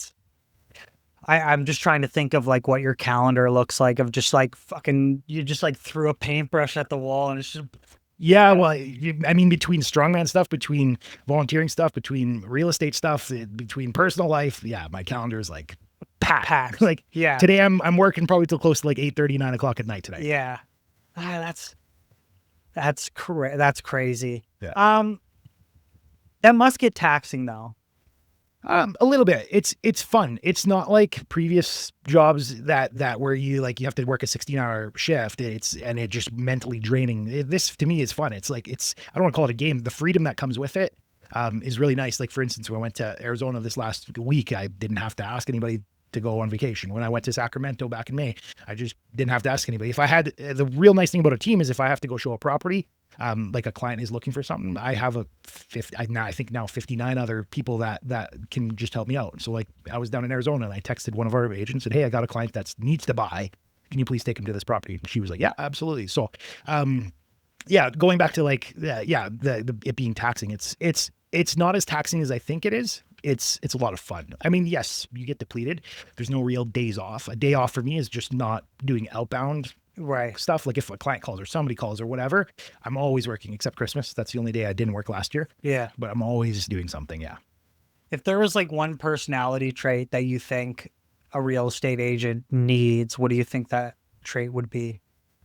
I'm just trying to think of like what your calendar looks like of just like fucking you just like threw a paintbrush at the wall and it's just Yeah, well, I mean, between strongman stuff, between volunteering stuff, between real estate stuff, between personal life, yeah, my calendar is like packed. Like yeah. today, I'm working probably till close to like 8:30, 9 o'clock at night today. Yeah. That's crazy. Yeah. That must get taxing though. A little bit. It's fun. It's not like previous jobs that where you have to work a 16-hour shift. And it just mentally draining. This to me is fun. It's like I don't want to call it a game. The freedom that comes with it is really nice. Like for instance, when I went to Arizona this last week, I didn't have to ask anybody to go on vacation. When I went to Sacramento back in May, I just didn't have to ask anybody. If I had the real nice thing about a team is if I have to go show a property, like a client is looking for something, I have I think now 59 other people that can just help me out. So like I was down in Arizona and I texted one of our agents and said, hey, I got a client that needs to buy. Can you please take him to this property? And she was like, yeah, absolutely. So, yeah, going back to like, the it being taxing, it's not as taxing as I think it is. It's a lot of fun. I mean, yes, you get depleted. There's no real days off. A day off for me is just not doing outbound Right. stuff. Like if a client calls or somebody calls or whatever, I'm always working except Christmas. That's the only day I didn't work last year, Yeah. but I'm always doing something. Yeah. If there was like one personality trait that you think a real estate agent needs, what do you think that trait would be?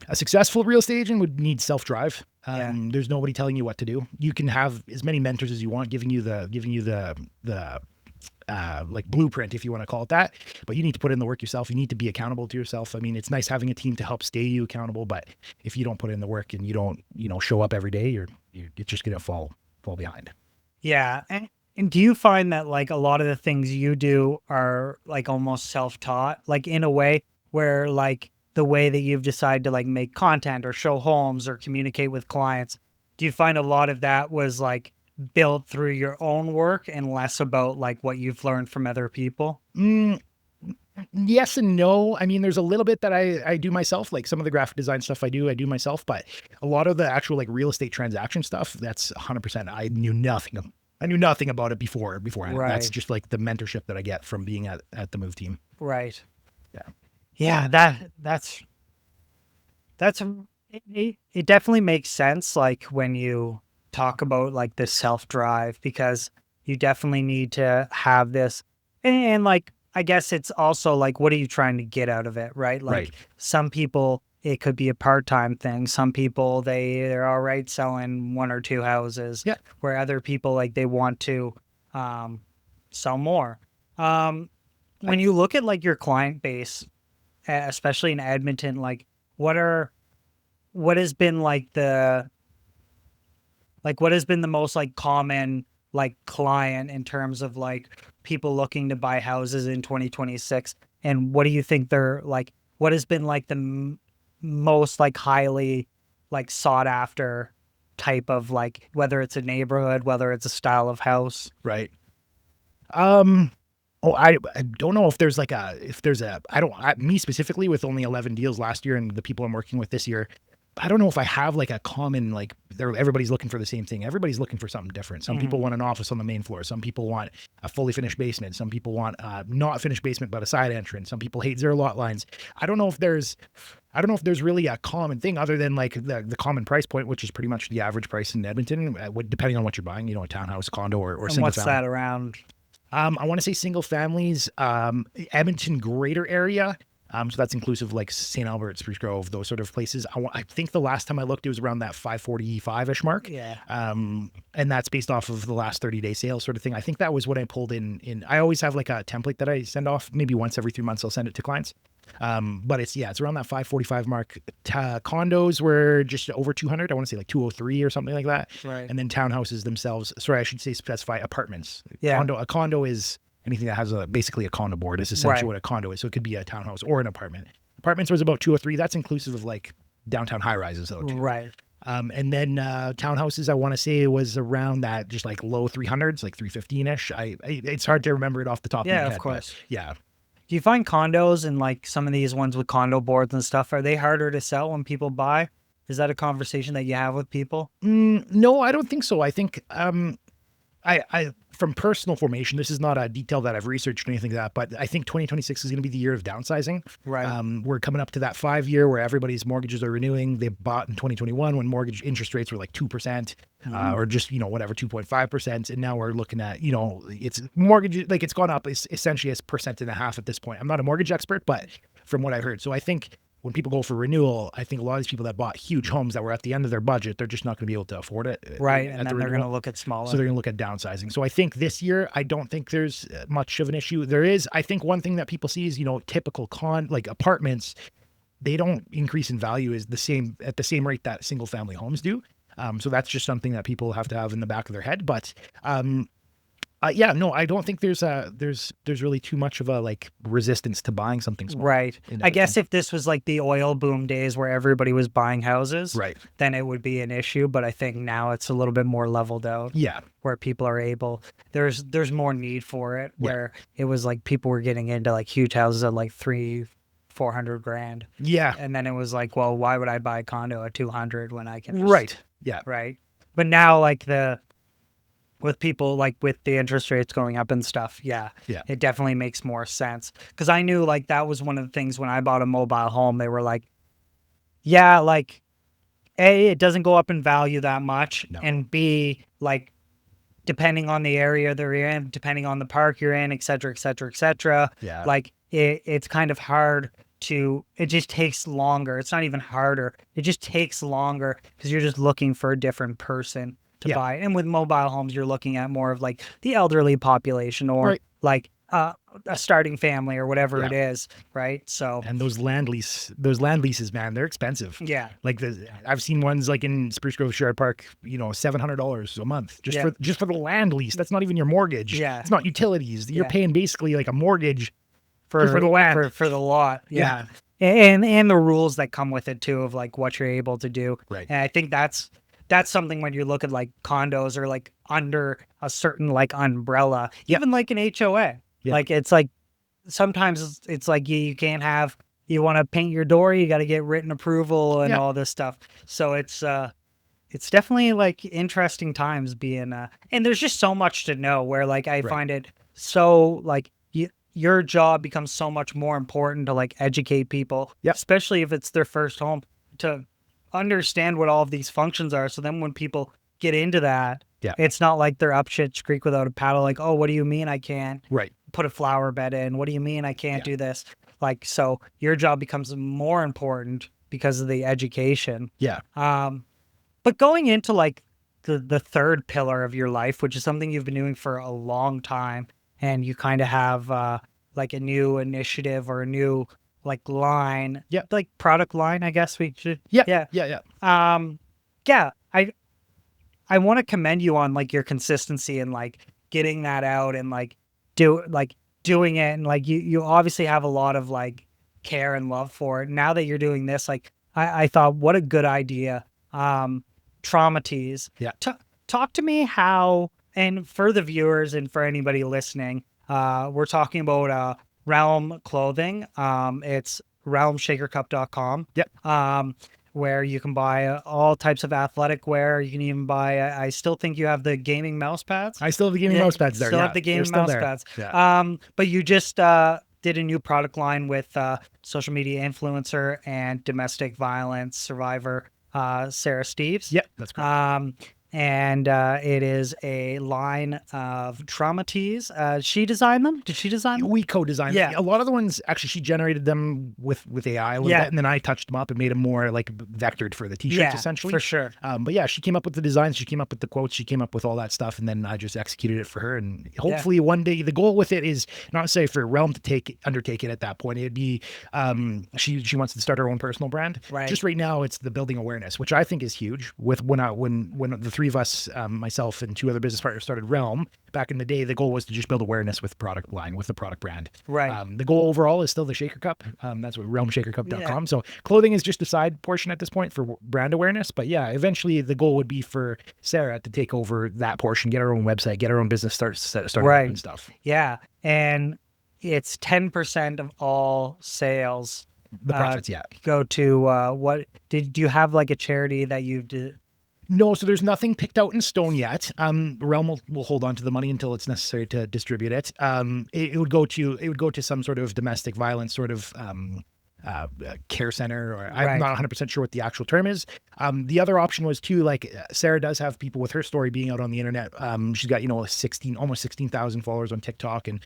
A successful real estate agent would need self-drive. Yeah. There's nobody telling you what to do. You can have as many mentors as you want, giving you the like blueprint, if you want to call it that, but you need to put in the work yourself. You need to be accountable to yourself. I mean, it's nice having a team to help stay you accountable, but if you don't put in the work and you don't, show up every day, you're just going to fall behind. Yeah. And do you find that like a lot of the things you do are like almost self-taught, like in a way where like the way that you've decided to like make content or show homes or communicate with clients, do you find a lot of that was like built through your own work and less about like what you've learned from other people? Yes and no. I mean, there's a little bit that I do myself, like some of the graphic design stuff I do myself, but a lot of the actual like real estate transaction stuff, that's 100%. I knew nothing about it beforehand. Right. That's just like the mentorship that I get from being at the move team. Right. Yeah. Yeah. It definitely makes sense. Like when you talk about like the self-drive, because you definitely need to have this and like, I guess it's also like, what are you trying to get out of it? Right. Like Right. some people, it could be a part-time thing. Some people, they're all right selling one or two houses. Yeah. Where other people, like they want to, sell more. When you look at like your client base, especially in Edmonton, like what has been the most like common like client in terms of like people looking to buy houses in 2026, and what do you think they're like, what has been like the most like highly like sought after type of like, whether it's a neighborhood, whether it's a style of house? Right. Oh, I don't know if there's me specifically with only 11 deals last year and the people I'm working with this year, I don't know if I have like a common, like everybody's looking for the same thing. Everybody's looking for something different. Some people want an office on the main floor. Some people want a fully finished basement. Some people want not finished basement, but a side entrance. Some people hate zero lot lines. I don't know if there's really a common thing other than like the common price point, which is pretty much the average price in Edmonton, depending on what you're buying, a townhouse, condo, or And single what's family. that around? I want to say single families, Edmonton greater area. So that's inclusive like St. Albert, Spruce Grove, those sort of places. I think the last time I looked, it was around that 545-ish mark. Yeah. And that's based off of the last 30-day sale sort of thing. I think that was what I pulled in. I always have like a template that I send off. Maybe once every 3 months, I'll send it to clients. But it's around that 545 mark. Condos were just over 200. I want to say like 203 or something like that. Right. And then townhouses themselves. Sorry, I should say specify apartments. Yeah. A condo is anything that has basically a condo board is essentially Right. what a condo is. So it could be a townhouse or an apartment. Apartments was about 203. That's inclusive of like downtown high rises though too. Right. And then townhouses, I want to say was around that, just like low 300s, like 315-ish. It's hard to remember it off the top of my Yeah, head. of course. Yeah. Do you find condos and like some of these ones with condo boards and stuff, are they harder to sell when people buy? Is that a conversation that you have with people? No, I don't think so. I think I from personal formation, this is not a detail that I've researched or anything like that, but I think 2026 is going to be the year of downsizing. Right. We're coming up to that 5 year where everybody's mortgages are renewing. They bought in 2021 when mortgage interest rates were like 2%, or just, whatever, 2.5%. And now we're looking at, it's mortgage, like it's gone up essentially as 1.5% at this point. I'm not a mortgage expert, but from what I heard. So I think when people go for renewal, I think a lot of these people that bought huge homes that were at the end of their budget, they're just not going to be able to afford it. Right. And then they're going to look at smaller. So they're going to look at downsizing. So I think this year, I don't think there's much of an issue. There is, I think one thing that people see is, typical like apartments, they don't increase in value at the same rate that single family homes do. So that's just something that people have to have in the back of their head. But no, I don't think there's really too much of a like resistance to buying something small. Right. I guess if this was like the oil boom days where everybody was buying houses, right, then it would be an issue. But I think now it's a little bit more leveled out. Yeah. Where people are able, there's more need for it. Where it was like people were getting into like huge houses at like $300,000-400,000 grand. Yeah. And then it was like, well, why would I buy a condo at 200 when I can? Just, right. Yeah. Right. But now like with people like with the interest rates going up and stuff, it definitely makes more sense. Because I knew like that was one of the things when I bought a mobile home, they were like, like A, it doesn't go up in value that much, and B, like depending on the area they're in, depending on the park you're in, et cetera, et cetera, et cetera. Yeah. Like it's kind of hard it just takes longer. It's not even harder. It just takes longer because you're just looking for a different person to buy. And with mobile homes, you're looking at more of like the elderly population or like a starting family or whatever it is, right? So and those land leases, man, they're expensive. Yeah, like I've seen ones like in Spruce Grove Sherrod Park, $700 a month just for the land lease. That's not even your mortgage. Yeah, it's not utilities. You're paying basically like a mortgage for the land for the lot. Yeah. And the rules that come with it too of like what you're able to do. Right. And I think that's something when you look at like condos or like under a certain like umbrella, even like an HOA. Like it's like sometimes it's like you can't have, you want to paint your door, you got to get written approval and all this stuff. So it's definitely like interesting times being and there's just so much to know where like I find it so like your job becomes so much more important to like educate people, especially if it's their first home, to understand what all of these functions are. So then when people get into that, it's not like they're up shit creek without a paddle. Like, oh, what do you mean I can't put a flower bed in? What do you mean I can't do this? Like, so your job becomes more important because of the education. Yeah. But going into like the third pillar of your life, which is something you've been doing for a long time, and you kind of have like a new initiative or a new like line, like product line, I guess we should. I want to commend you on like your consistency and like getting that out and like doing it, and like you obviously have a lot of like care and love for it. Now that you're doing this, like I thought, what a good idea. Trauma tease. Talk to me how, and for the viewers and for anybody listening, we're talking about Realm clothing. It's realmshakercup.com. Where you can buy all types of athletic wear. You can even buy, I still think you have the gaming mouse pads. I still have the gaming mouse pads there. Still have the gaming mouse pads. But you just did a new product line with social media influencer and domestic violence survivor, Sarah Steeves. That's correct. and it is a line of trauma tees. She designed them? Did she design them? We co-designed. Yeah. A lot of the ones actually she generated them with AI a little Yeah. bit, and then I touched them up and made them more like vectored for the t-shirts Yeah, essentially. for sure. But yeah, she came up with the designs, she came up with the quotes, she came up with all that stuff, and then I just executed it for her. And hopefully one day, the goal with it is not to say for Realm to undertake it at that point. It'd be she wants to start her own personal brand. Right. Just right now, it's the building awareness, which I think is huge. With when the three of us, myself and two other business partners, started Realm back in the day, the goal was to just build awareness with the product line, with the product brand. Right. The goal overall is still the Shaker Cup. That's what realmshakercup.com. So clothing is just a side portion at this point for brand awareness. But yeah, eventually the goal would be for Sarah to take over that portion, get her own website, get her own business, start and stuff. Yeah. And it's 10% of all sales. The profits, go to what do you have like a charity that you did? No, so there's nothing picked out in stone yet. Realm will hold on to the money until it's necessary to distribute it. It would go to some sort of domestic violence sort of care center, or I'm not 100% sure what the actual term is. The other option was too, like Sarah does have people with her story being out on the internet. She's got, almost 16,000 followers on TikTok. And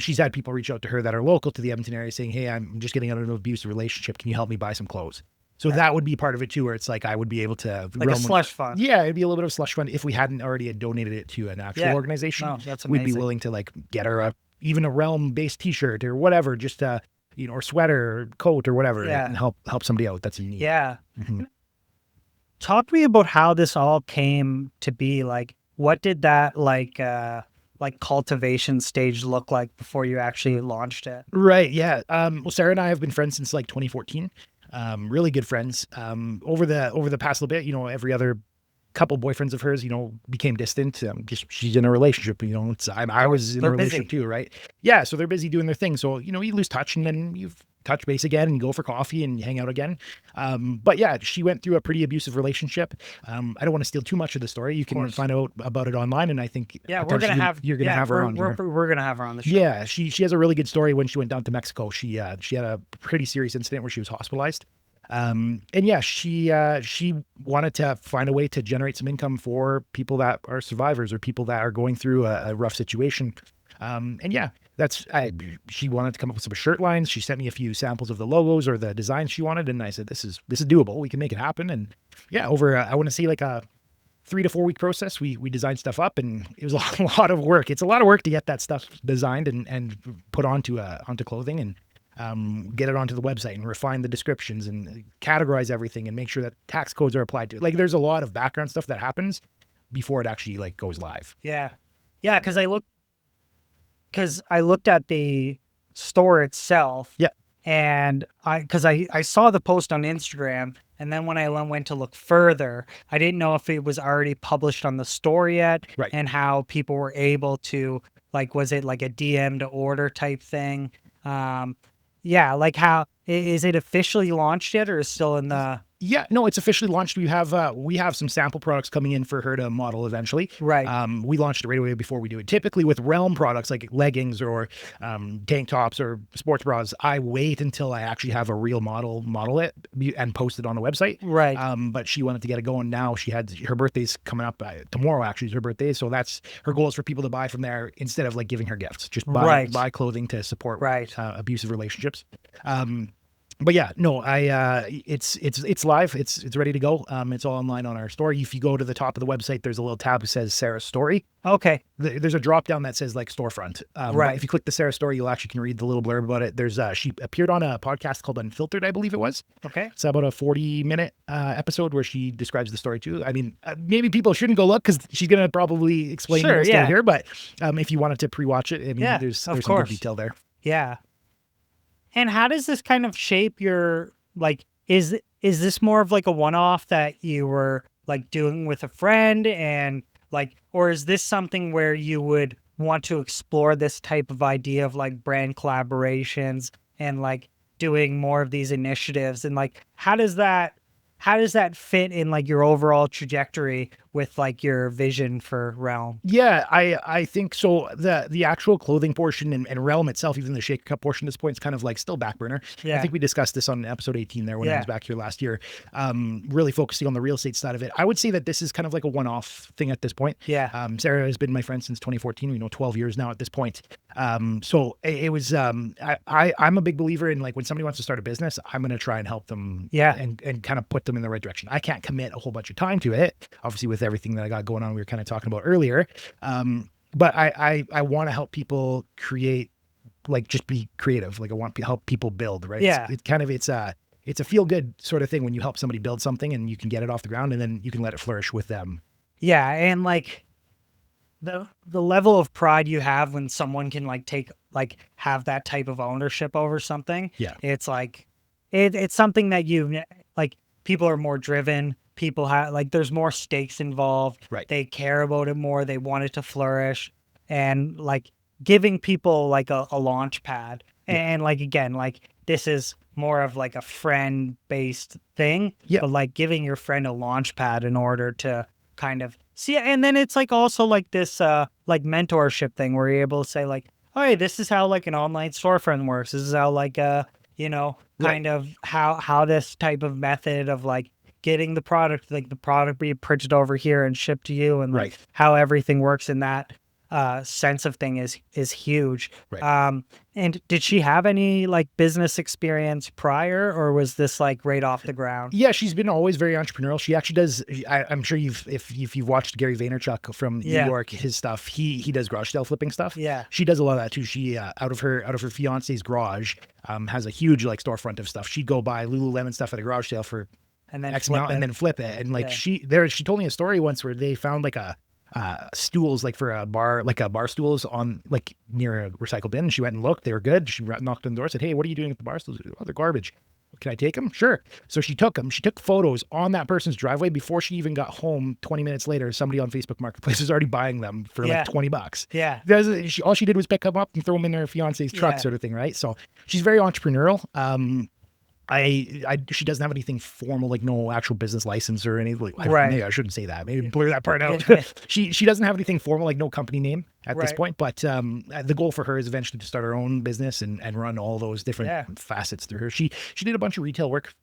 she's had people reach out to her that are local to the Edmonton area saying, hey, I'm just getting out of an abusive relationship. Can you help me buy some clothes? So that would be part of it too, where it's like I would be able to like a slush fund. Yeah, it'd be a little bit of a slush fund if we hadn't already donated it to an actual organization. No, that's amazing. We'd be willing to like get her even a Realm-based T-shirt or whatever, just or sweater or coat or whatever, and help somebody out that's in need. Yeah. Mm-hmm. Talk to me about how this all came to be. Like, what did that like cultivation stage look like before you actually launched it? Right. Yeah. Well, Sarah and I have been friends since like 2014. Really good friends. Over the past little bit, every other couple boyfriends of hers, became distant. She's in a relationship, I was in a relationship too, right? Yeah. So they're busy doing their thing. So, you lose touch and then you've touch base again and go for coffee and hang out again. But yeah, she went through a pretty abusive relationship. I don't want to steal too much of the story. You can find out about it online. And I think you're going to have her on. We're going to have her on the show. Yeah. She has a really good story. When she went down to Mexico, she had a pretty serious incident where she was hospitalized. And yeah, she wanted to find a way to generate some income for people that are survivors or people that are going through a rough situation. And yeah, she wanted to come up with some shirt lines. She sent me a few samples of the logos or the designs she wanted. And I said, this is doable. We can make it happen. And yeah, over, I want to say like a 3 to 4 week process, we designed stuff up, and it was a lot of work. It's a lot of work to get that stuff designed and put onto clothing and, get it onto the website and refine the descriptions and categorize everything and make sure that tax codes are applied to it. Like there's a lot of background stuff that happens before it actually like goes live. Yeah. Yeah. Cause I looked at the store itself. Yeah. And I saw the post on Instagram, and then when I went to look further, I didn't know if it was already published on the store yet, right? And how people were able to, like, was it like a DM to order type thing? Yeah, like how is it officially launched yet, or is still in the? Yeah, no, it's officially launched. We have some sample products coming in for her to model eventually. Right. We launched it right away before we do it. Typically with Realm products like leggings or tank tops or sports bras, I wait until I actually have a real model it and post it on the website. Right. But she wanted to get it going now. She had her birthday's coming up tomorrow. Actually, is her birthday, so that's her goal is for people to buy from there instead of like giving her gifts. Just buy clothing to support abusive relationships. But yeah, no, it's live. It's ready to go. It's all online on our store. If you go to the top of the website, there's a little tab that says Sarah's Story. Okay. There's a drop down that says like storefront. Right. If you click the Sarah Story, you actually can read the little blurb about it. There's she appeared on a podcast called Unfiltered, I believe it was. Okay. It's about a 40-minute episode where she describes the story too. I mean, maybe people shouldn't go look because she's gonna probably explain the whole story here. But if you wanted to pre-watch it, I mean, there's some good detail there. Yeah. And how does this kind of shape your, like, is this more of like a one-off that you were like doing with a friend and like, or is this something where you would want to explore this type of idea of like brand collaborations and like doing more of these initiatives? And like, how does that fit in like your overall trajectory with like your vision for Realm? Yeah, I think so. The actual clothing portion and Realm itself, even the Shake Cup portion at this point, is kind of like still back burner. I Yeah. think we discussed this on episode 18 there when I Yeah. was back here last year. Really focusing on the real estate side of it. I would say that this is kind of like a one-off thing at this point. Yeah. Sarah has been my friend since 2014. We know 12 years now at this point. So it was I'm a big believer in like when somebody wants to start a business, I'm going to try and help them. Yeah. And kind of put them in the right direction. I can't commit a whole bunch of time to it, obviously with everything that I got going on. We were kind of talking about earlier. But I want to help people create, like just be creative. Like I want to help people build, right? Yeah. It's a feel good sort of thing when you help somebody build something and you can get it off the ground and then you can let it flourish with them. Yeah. And like the level of pride you have when someone can like have that type of ownership over something. Yeah. It's like, it's something that like people are more driven. People have like, there's more stakes involved. Right. They care about it more. They want it to flourish, and like giving people like a launch pad. Yeah. And like, again, like this is more of like a friend based thing. Yeah. But like giving your friend a launch pad in order to kind of see. And then it's like also like this, like mentorship thing where you're able to say like, oh, hey, this is how like an online storefront works. This is how like, kind of how this type of method of like getting the product, like the product be printed over here and shipped to you, and like how everything works in that sense of thing is huge. Right. And did she have any like business experience prior, or was this like right off the ground? Yeah, she's been always very entrepreneurial. She actually does. I'm sure if you've watched Gary Vaynerchuk from New York, his stuff, he does garage sale flipping stuff. Yeah, she does a lot of that too. She out of her fiance's garage, has a huge like storefront of stuff. She'd go buy Lululemon stuff at a garage sale for and then X amount and then flip it. And like she told me a story once where they found like a stools like for a bar, like a bar stools on like near a recycle bin. She went and looked, they were good. She knocked on the door, said, "Hey, what are you doing with the bar stools?" "Oh, they're garbage." "Can I take them?" "Sure." So she took them. She took photos on that person's driveway before she even got home. 20 minutes later, somebody on Facebook Marketplace was already buying them for like $20. Yeah. All she did was pick them up and throw them in her fiance's truck, sort of thing, right? So she's very entrepreneurial. She doesn't have anything formal, like no actual business license or anything. Maybe I shouldn't say that. Maybe blur that part out. She doesn't have anything formal, like no company name at this point. But the goal for her is eventually to start her own business and run all those different facets through her. She did a bunch of retail work.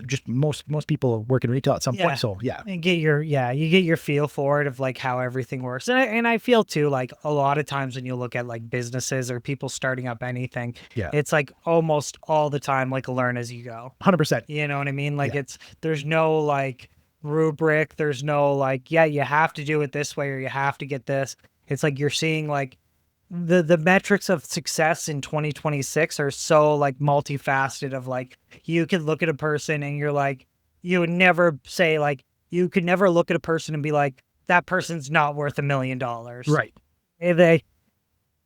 Just most people work in retail at some point. So and you get your feel for it of like how everything works. And I feel too like a lot of times when you look at like businesses or people starting up anything, it's like almost all the time like learn as you go. 100%. You know what I mean? Like there's no like rubric. There's no like, you have to do it this way or you have to get this. It's like you're seeing like the metrics of success in 2026 are so like multifaceted of like, you could look at a person and you're like, you would never say like, you could never look at a person and be like, that person's not worth $1 million. Right. They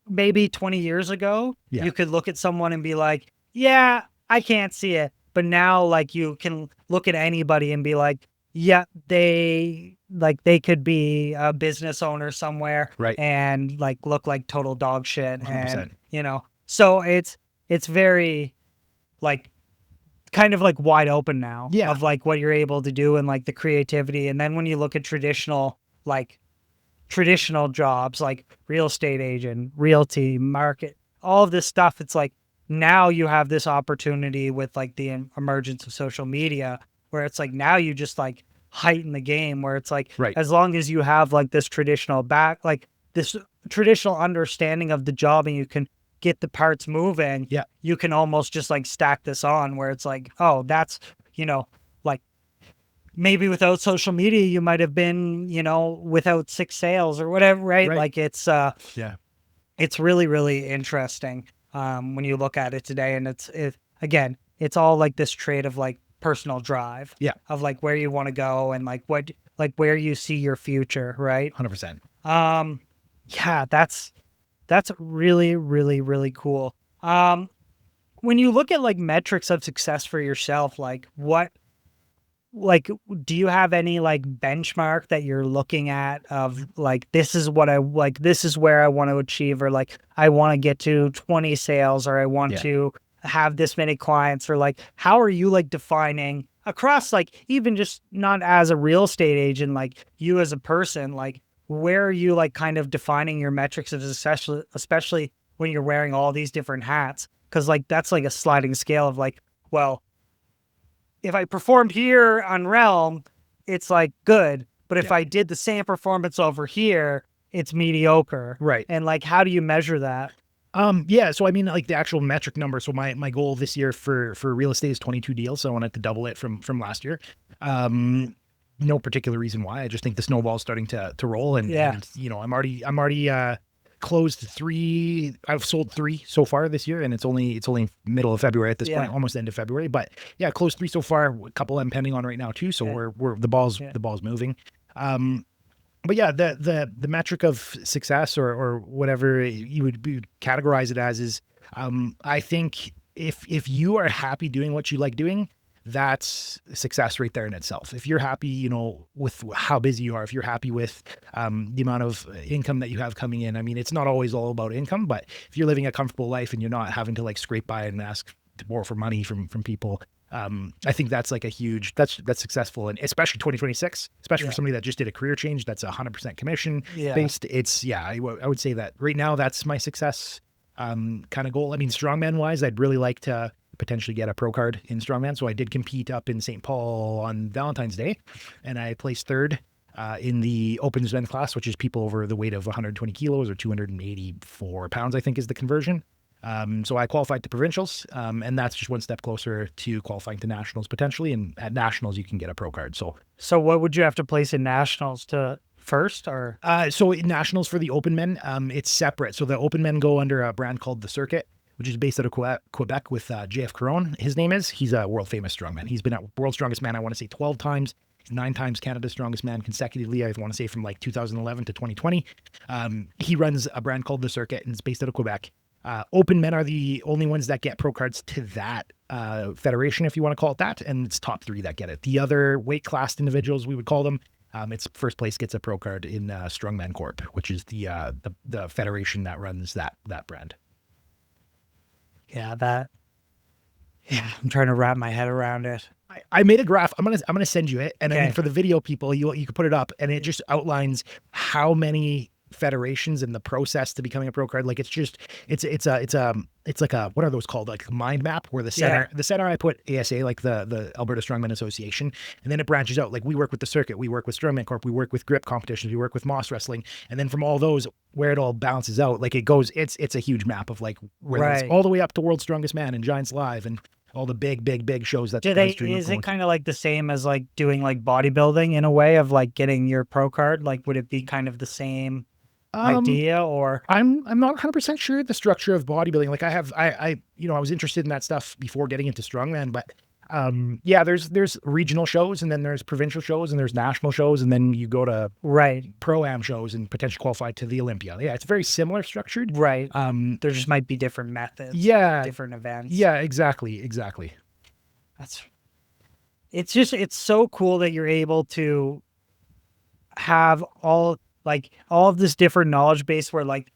maybe 20 years ago, you could look at someone and be like, yeah, I can't see it. But now like you can look at anybody and be like, yeah, they could be a business owner somewhere, right, and like look like total dog shit. 100%. And so it's very like kind of like wide open now of like what you're able to do and like the creativity. And then when you look at traditional jobs like real estate agent, realty, market, all of this stuff, it's like now you have this opportunity with like the emergence of social media where it's like now you just like heighten the game where it's like as long as you have like this traditional this traditional understanding of the job and you can get the parts moving, you can almost just like stack this on where it's like, oh, that's, like maybe without social media, you might have been, without 6 sales or whatever, right? Like it's really, really interesting when you look at it today. And again, it's all like this trait of like personal drive of like where you want to go and like what, like where you see your future, right? 100%. That's really, really, really cool. When you look at like metrics of success for yourself, like what, like, do you have any like benchmark that you're looking at of like, this is what I like, this is where I want to achieve, or like, I want to get to 20 sales, or I want to have this many clients, or like, how are you like defining across, like, even just not as a real estate agent, like you as a person, like where are you like kind of defining your metrics of success, especially when you're wearing all these different hats? Because like that's like a sliding scale of like, well, if I performed here on Realm, it's like good. But if Yeah. I did the same performance over here, it's mediocre. Right. And like, how do you measure that? Yeah, so I mean, like the actual metric number. So my goal this year for real estate is 22 deals. So I wanted to double it from last year. No particular reason why. I just think the snowball's starting to roll, and you know, I'm already closed 3. I've sold 3 so far this year, and it's only middle of February at this point, almost end of February. But yeah, closed 3 so far. A couple I'm pending on right now too. So we're the ball's moving. But yeah, the metric of success or whatever you would categorize it as is, I think if you are happy doing what you like doing, that's success right there in itself. If you're happy, you know, with how busy you are, if you're happy with the amount of income that you have coming in, I mean, it's not always all about income, but if you're living a comfortable life and you're not having to like scrape by and ask to borrow for money from people, I think that's like a huge, that's successful. And especially 2026, especially for somebody that just did a career change, that's 100% commission based. It's I would say that right now that's my success kind of goal. I mean, strongman wise, I'd really like to potentially get a pro card in strongman. So I did compete up in St. Paul on Valentine's Day, and I placed 3rd in the open men class, which is people over the weight of 120 kilos or 284 pounds, I think is the conversion. So I qualified to provincials, and that's just one step closer to qualifying to nationals potentially. And at nationals, you can get a pro card. So what would you have to place in nationals to first, or? So in nationals for the open men, it's separate. So the open men go under a brand called The Circuit, which is based out of Quebec with JF Caron. His name is. He's a world famous strongman. He's been at World's Strongest Man, I want to say 12 times. 9 times Canada's Strongest Man consecutively. I want to say from like 2011 to 2020. He runs a brand called The Circuit, and it's based out of Quebec. Open men are the only ones that get pro cards to that federation, if you want to call it that, and it's top 3 that get it. The other weight classed individuals, we would call them, it's first place gets a pro card in Strongman Corp, which is the federation that runs that brand. Yeah, I'm trying to wrap my head around it. I made a graph. I'm gonna send you it, and I mean, for the video people, you can put it up, and it just outlines how many federations and the process to becoming a pro card. Like it's like a, what are those called, like a mind map, where the center I put ASA, like the Alberta Strongman Association, and then it branches out. Like we work with The Circuit, we work with Strongman Corp, we work with grip competitions, we work with Moss Wrestling, and then from all those, where it all balances out, like it goes, it's a huge map of like where it's all the way up to World's Strongest Man and Giants Live and all the big shows that is it kind of like the same as like doing like bodybuilding in a way of like getting your pro card? Like would it be kind of the same idea? Or I'm not 100% sure the structure of bodybuilding. Like I was interested in that stuff before getting into strongman, but there's regional shows, and then there's provincial shows, and there's national shows, and then you go to pro-am shows and potentially qualify to the Olympia. Yeah, it's very similar structured. Right. There just might be different methods. Different events. Yeah, exactly. It's so cool that you're able to have all of this different knowledge base, where like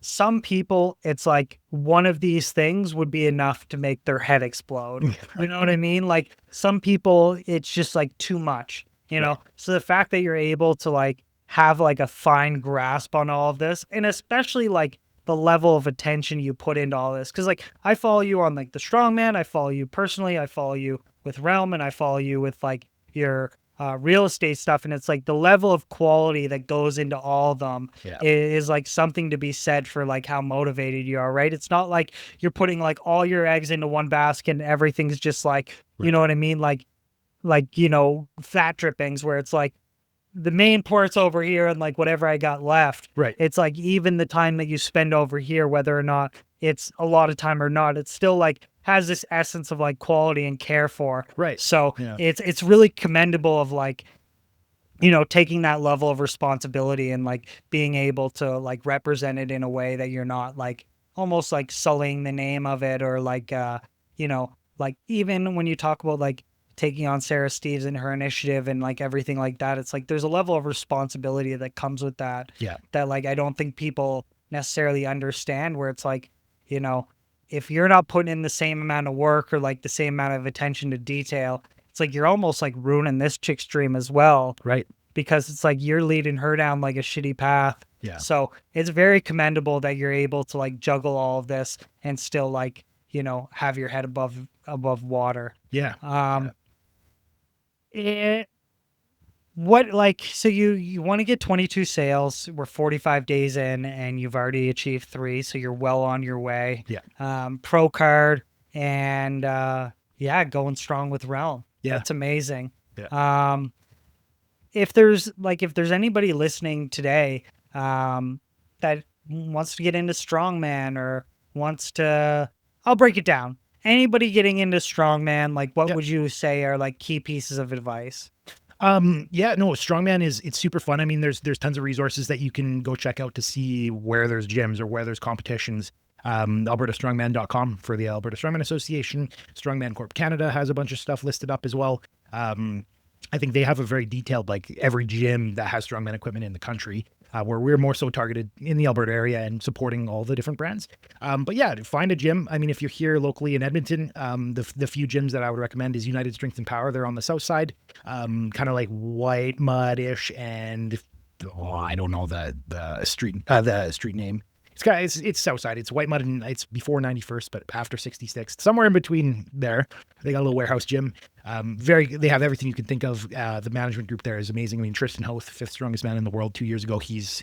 some people, it's like one of these things would be enough to make their head explode. You know what I mean? Like some people, it's just like too much, you know? So the fact that you're able to like have like a fine grasp on all of this, and especially like the level of attention you put into all this. Cause like I follow you on like the Strongman, I follow you personally, I follow you with Realm, and I follow you with like your real estate stuff, and it's like the level of quality that goes into all of them is like something to be said for like how motivated you are, right? It's not like you're putting like all your eggs into one basket and everything's just like, you know what I mean? Like, you know, fat drippings, where it's like the main port's over here and like whatever I got left. Right. It's like even the time that you spend over here, whether or not it's a lot of time or not, it's still like has this essence of like quality and care for. Right. So it's really commendable of like, you know, taking that level of responsibility and like being able to like represent it in a way that you're not like almost like sullying the name of it, or like, you know, like even when you talk about like taking on Sarah Steeves and her initiative and like everything like that, it's like there's a level of responsibility that comes with that. Yeah. That like I don't think people necessarily understand, where it's like, you know, if you're not putting in the same amount of work or like the same amount of attention to detail, it's like you're almost like ruining this chick's dream as well, Right. because it's like you're leading her down like a shitty path. Yeah. So it's very commendable that you're able to like juggle all of this and still like, have your head above water. Yeah. So you want to get 22 sales. We're 45 days in and you've already achieved 3. So you're well on your way. Yeah. Pro card and, going strong with Realm. Yeah. That's amazing. Yeah. If there's anybody listening today, that wants to get into Strongman or wants to, I'll break it down. Anybody getting into Strongman, like what would you say are like key pieces of advice? Strongman it's super fun. I mean, there's tons of resources that you can go check out to see where there's gyms or where there's competitions. AlbertaStrongman.com for the Alberta Strongman Association. Strongman Corp Canada has a bunch of stuff listed up as well. I think they have a very detailed, like every gym that has Strongman equipment in the country, where we're more so targeted in the Alberta area and supporting all the different brands. But yeah, find a gym. I mean, if you're here locally in Edmonton, the few gyms that I would recommend is United Strength and Power. They're on the south side, kind of like White Mud-ish, and I don't know the street name. It's south side. It's White Mud, and it's before 91st, but after 66th, somewhere in between there. They got a little warehouse gym. They have everything you can think of. The management group there is amazing. I mean, Tristan Hoth, 5th strongest man in the world 2 years ago. He's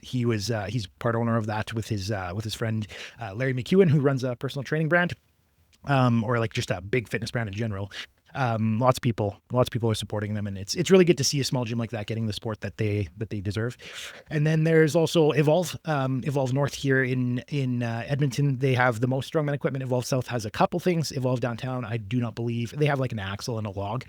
part owner of that with his friend Larry McEwen, who runs a personal training brand, or like just a big fitness brand in general. Lots of people are supporting them, and it's really good to see a small gym like that getting the support that they deserve. And then there's also Evolve North here in Edmonton. They have the most strongman equipment. Evolve South has a couple things. Evolve Downtown, I do not believe they have like an axle and a log,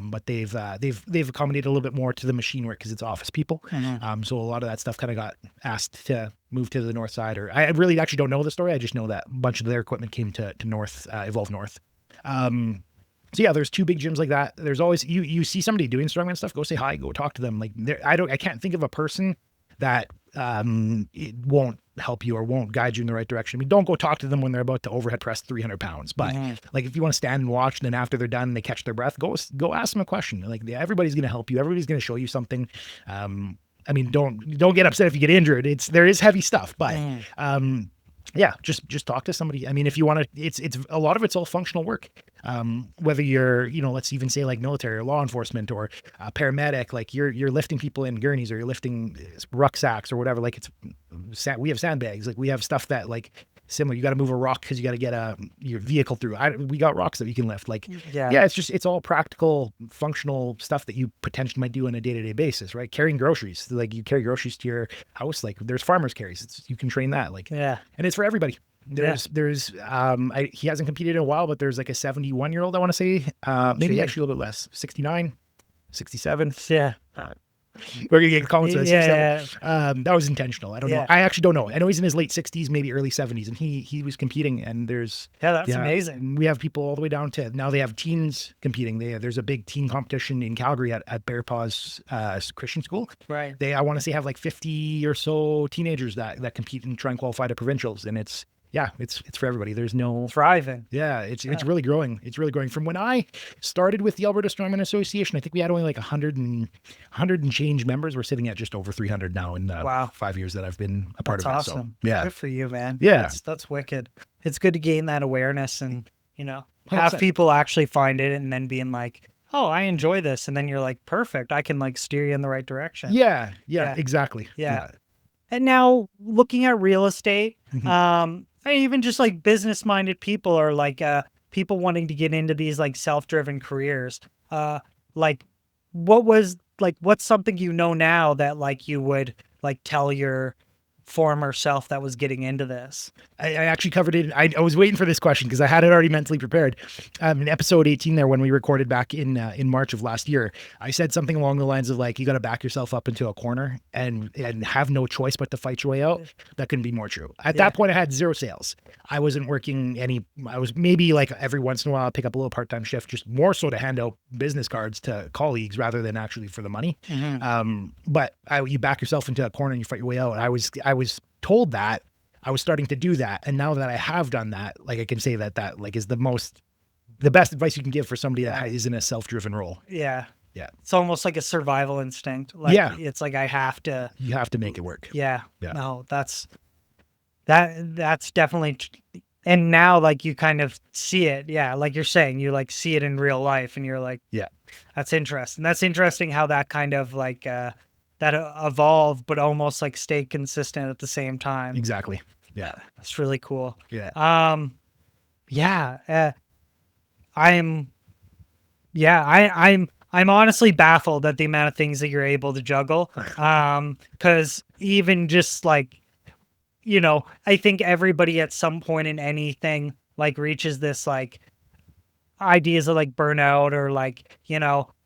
but they've accommodated a little bit more to the machine work because it's office people. Mm-hmm. So a lot of that stuff kind of got asked to move to the north side, or I really actually don't know the story. I just know that a bunch of their equipment came to North, Evolve North. So yeah, there's 2 big gyms like that. There's always, you see somebody doing strongman stuff, go say hi, go talk to them. Like I can't think of a person that it won't help you or won't guide you in the right direction. I mean, don't go talk to them when they're about to overhead press 300 pounds. But like if you want to stand and watch, and then after they're done, they catch their breath, go ask them a question. Like everybody's going to help you. Everybody's going to show you something. I mean, don't get upset if you get injured. There is heavy stuff, but yeah, just talk to somebody. I mean, if you want to, it's a lot of it's all functional work. Whether you're, let's even say like military or law enforcement or paramedic, like you're lifting people in gurneys or you're lifting rucksacks or whatever. Like we have sandbags, like we have stuff that like similar. You got to move a rock because you got to get your vehicle through. We got rocks that you can lift. Like yeah, it's all practical, functional stuff that you potentially might do on a day-to-day basis, right? Carrying groceries, like you carry groceries to your house. Like there's farmers carries. You can train that. Like and it's for everybody. He hasn't competed in a while, but there's like a 71-year-old, I want to say, maybe actually a little bit less, 69, 67. Yeah. We're going to get comments on 67. Yeah. That was intentional. I don't know. I actually don't know. I know he's in his late 60s, maybe early 70s, and he was competing, and that's amazing. We have people all the way down to, now they have teens competing. There's a big teen competition in Calgary at Bear Paws Christian School. Right. I want to say have like 50 or so teenagers that compete and try and qualify to provincials, and it's for everybody. There's no thriving. Yeah, it's really growing. It's really growing. From when I started with the Alberta Strongman Association, I think we had only like 100 and change members. We're sitting at just over 300 now in the 5 years that I've been a part of it. Awesome. So, yeah, good for you, man. Yeah, that's wicked. It's good to gain that awareness and have people actually find it and then being like, oh, I enjoy this, and then you're like, perfect. I can like steer you in the right direction. Yeah, exactly. Yeah. And now looking at real estate, even just like business-minded people or like people wanting to get into these like self-driven careers, like what's something now that like you would like tell your former self that was getting into this? I actually covered it. I was waiting for this question because I had it already mentally prepared. In episode 18 there, when we recorded back in March of last year, I said something along the lines of like, you got to back yourself up into a corner and have no choice but to fight your way out. That couldn't be more true. At that point, I had 0 sales. I wasn't working I was maybe like every once in a while I'd pick up a little part-time shift, just more so to hand out business cards to colleagues rather than actually for the money. But you back yourself into a corner and you fight your way out. I was told that I was starting to do that. And now that I have done that, like I can say that like is the best advice you can give for somebody that is in a self-driven role. Yeah. Yeah. It's almost like a survival instinct. Like, Yeah. it's like, I have to. You have to make it work. Yeah. Yeah. No, that's definitely. And now, like, you kind of see it. Yeah. Like you're saying, you like see it in real life and you're like, Yeah. that's interesting. That's interesting how that kind of like, that evolved, but almost like stayed consistent at the same time. Exactly. Yeah. That's really cool. Yeah. Yeah. I'm honestly baffled at the amount of things that you're able to juggle. Because even just like, I think everybody at some point in anything like reaches this like ideas of like burnout or like,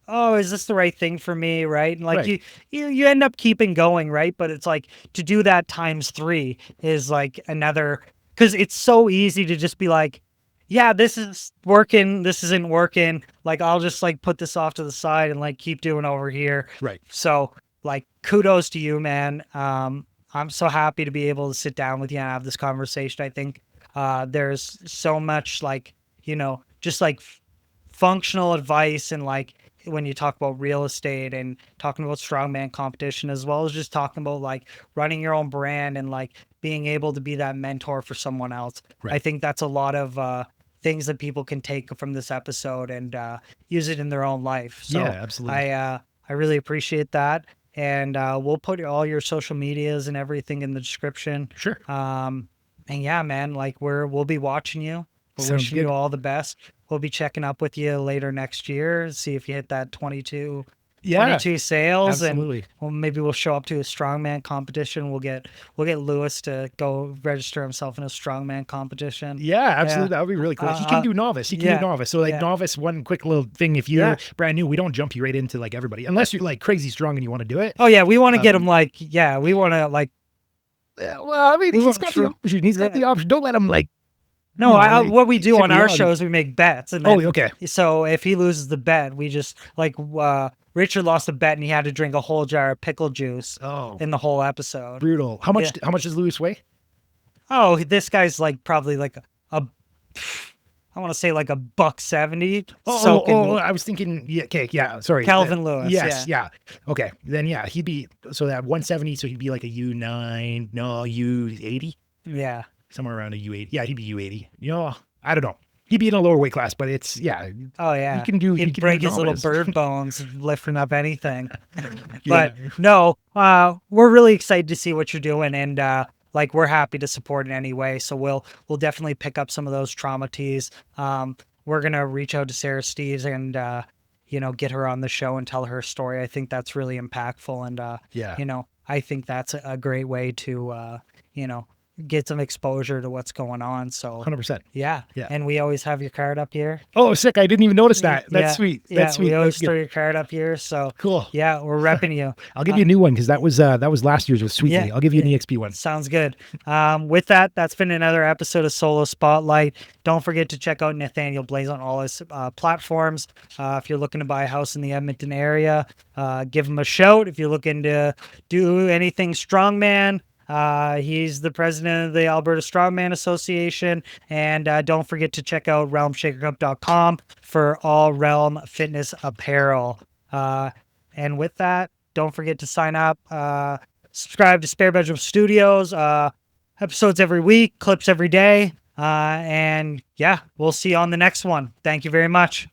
oh, is this the right thing for me? Right. And like Right. you end up keeping going. Right. But it's like to do that times 3 is like another, because it's so easy to just be like, yeah, this is working. This isn't working. Like, I'll just like put this off to the side and like keep doing over here. Right. So like, kudos to you, man. I'm so happy to be able to sit down with you and have this conversation. I think there's so much like, just like functional advice and like when you talk about real estate and talking about strongman competition, as well as just talking about like running your own brand and like being able to be that mentor for someone else. Right. I think that's a lot of things that people can take from this episode and use it in their own life. So Yeah, absolutely. I really appreciate that. And we'll put all your social medias and everything in the description. Sure. And yeah, man, like we'll be watching you. We're Sounds wishing good. you all the best. We'll be checking up with you later next year, see if you hit that 22 sales. Absolutely. And well, maybe we'll show up to a strongman competition. We'll get Lewis to go register himself in a strongman competition. Yeah, absolutely. That would be really cool. He can do novice. He can do novice. So like novice, one quick little thing. If you're brand new, we don't jump you right into like everybody, unless you're like crazy strong and you want to do it. Oh yeah, we want to get him like, we want to like. Well, I mean, he's got the option. He's got the option. Don't let him like. No, what we do on our shows, we make bets. And then, okay. So if he loses the bet, we just like Richard lost a bet and he had to drink a whole jar of pickle juice. In the whole episode. Brutal. How much? How much does Lewis weigh? Oh, this guy's like probably like I want to say like $170. I was thinking. Yeah. Okay. Yeah. Sorry. Calvin Lewis. Yes. Yeah. Okay. Then he'd be so that 170. So he'd be like a U9. No, U80. Yeah. Somewhere around a U80. Yeah, he'd be U80. I don't know. He'd be in a lower weight class, but it's Oh yeah. He'd break his little bird bones lifting up anything. But no, we're really excited to see what you're doing, and like we're happy to support in any way. So we'll definitely pick up some of those trauma teas. We're gonna reach out to Sarah Steeves and get her on the show and tell her story. I think that's really impactful, and I think that's a great way to get some exposure to what's going on. So 100%. Yeah. And we always have your card up here. Oh, sick. I didn't even notice that. That's sweet. That's sweet. We always throw your card up here. So cool. Yeah, we're repping you. I'll give you a new one because that was last year's with Sweetly. I'll give you an EXP one. Sounds good. With that's been another episode of Solo Spotlight. Don't forget to check out Nathaniel Blais on all his platforms. If you're looking to buy a house in the Edmonton area, give him a shout. If you're looking to do anything strongman, he's the president of the Alberta Strongman Association. And don't forget to check out realmshakercup.com for all Realm Fitness apparel. And with that, don't forget to sign up. Subscribe to Spare Bedroom Studios. Episodes every week, clips every day. And we'll see you on the next one. Thank you very much.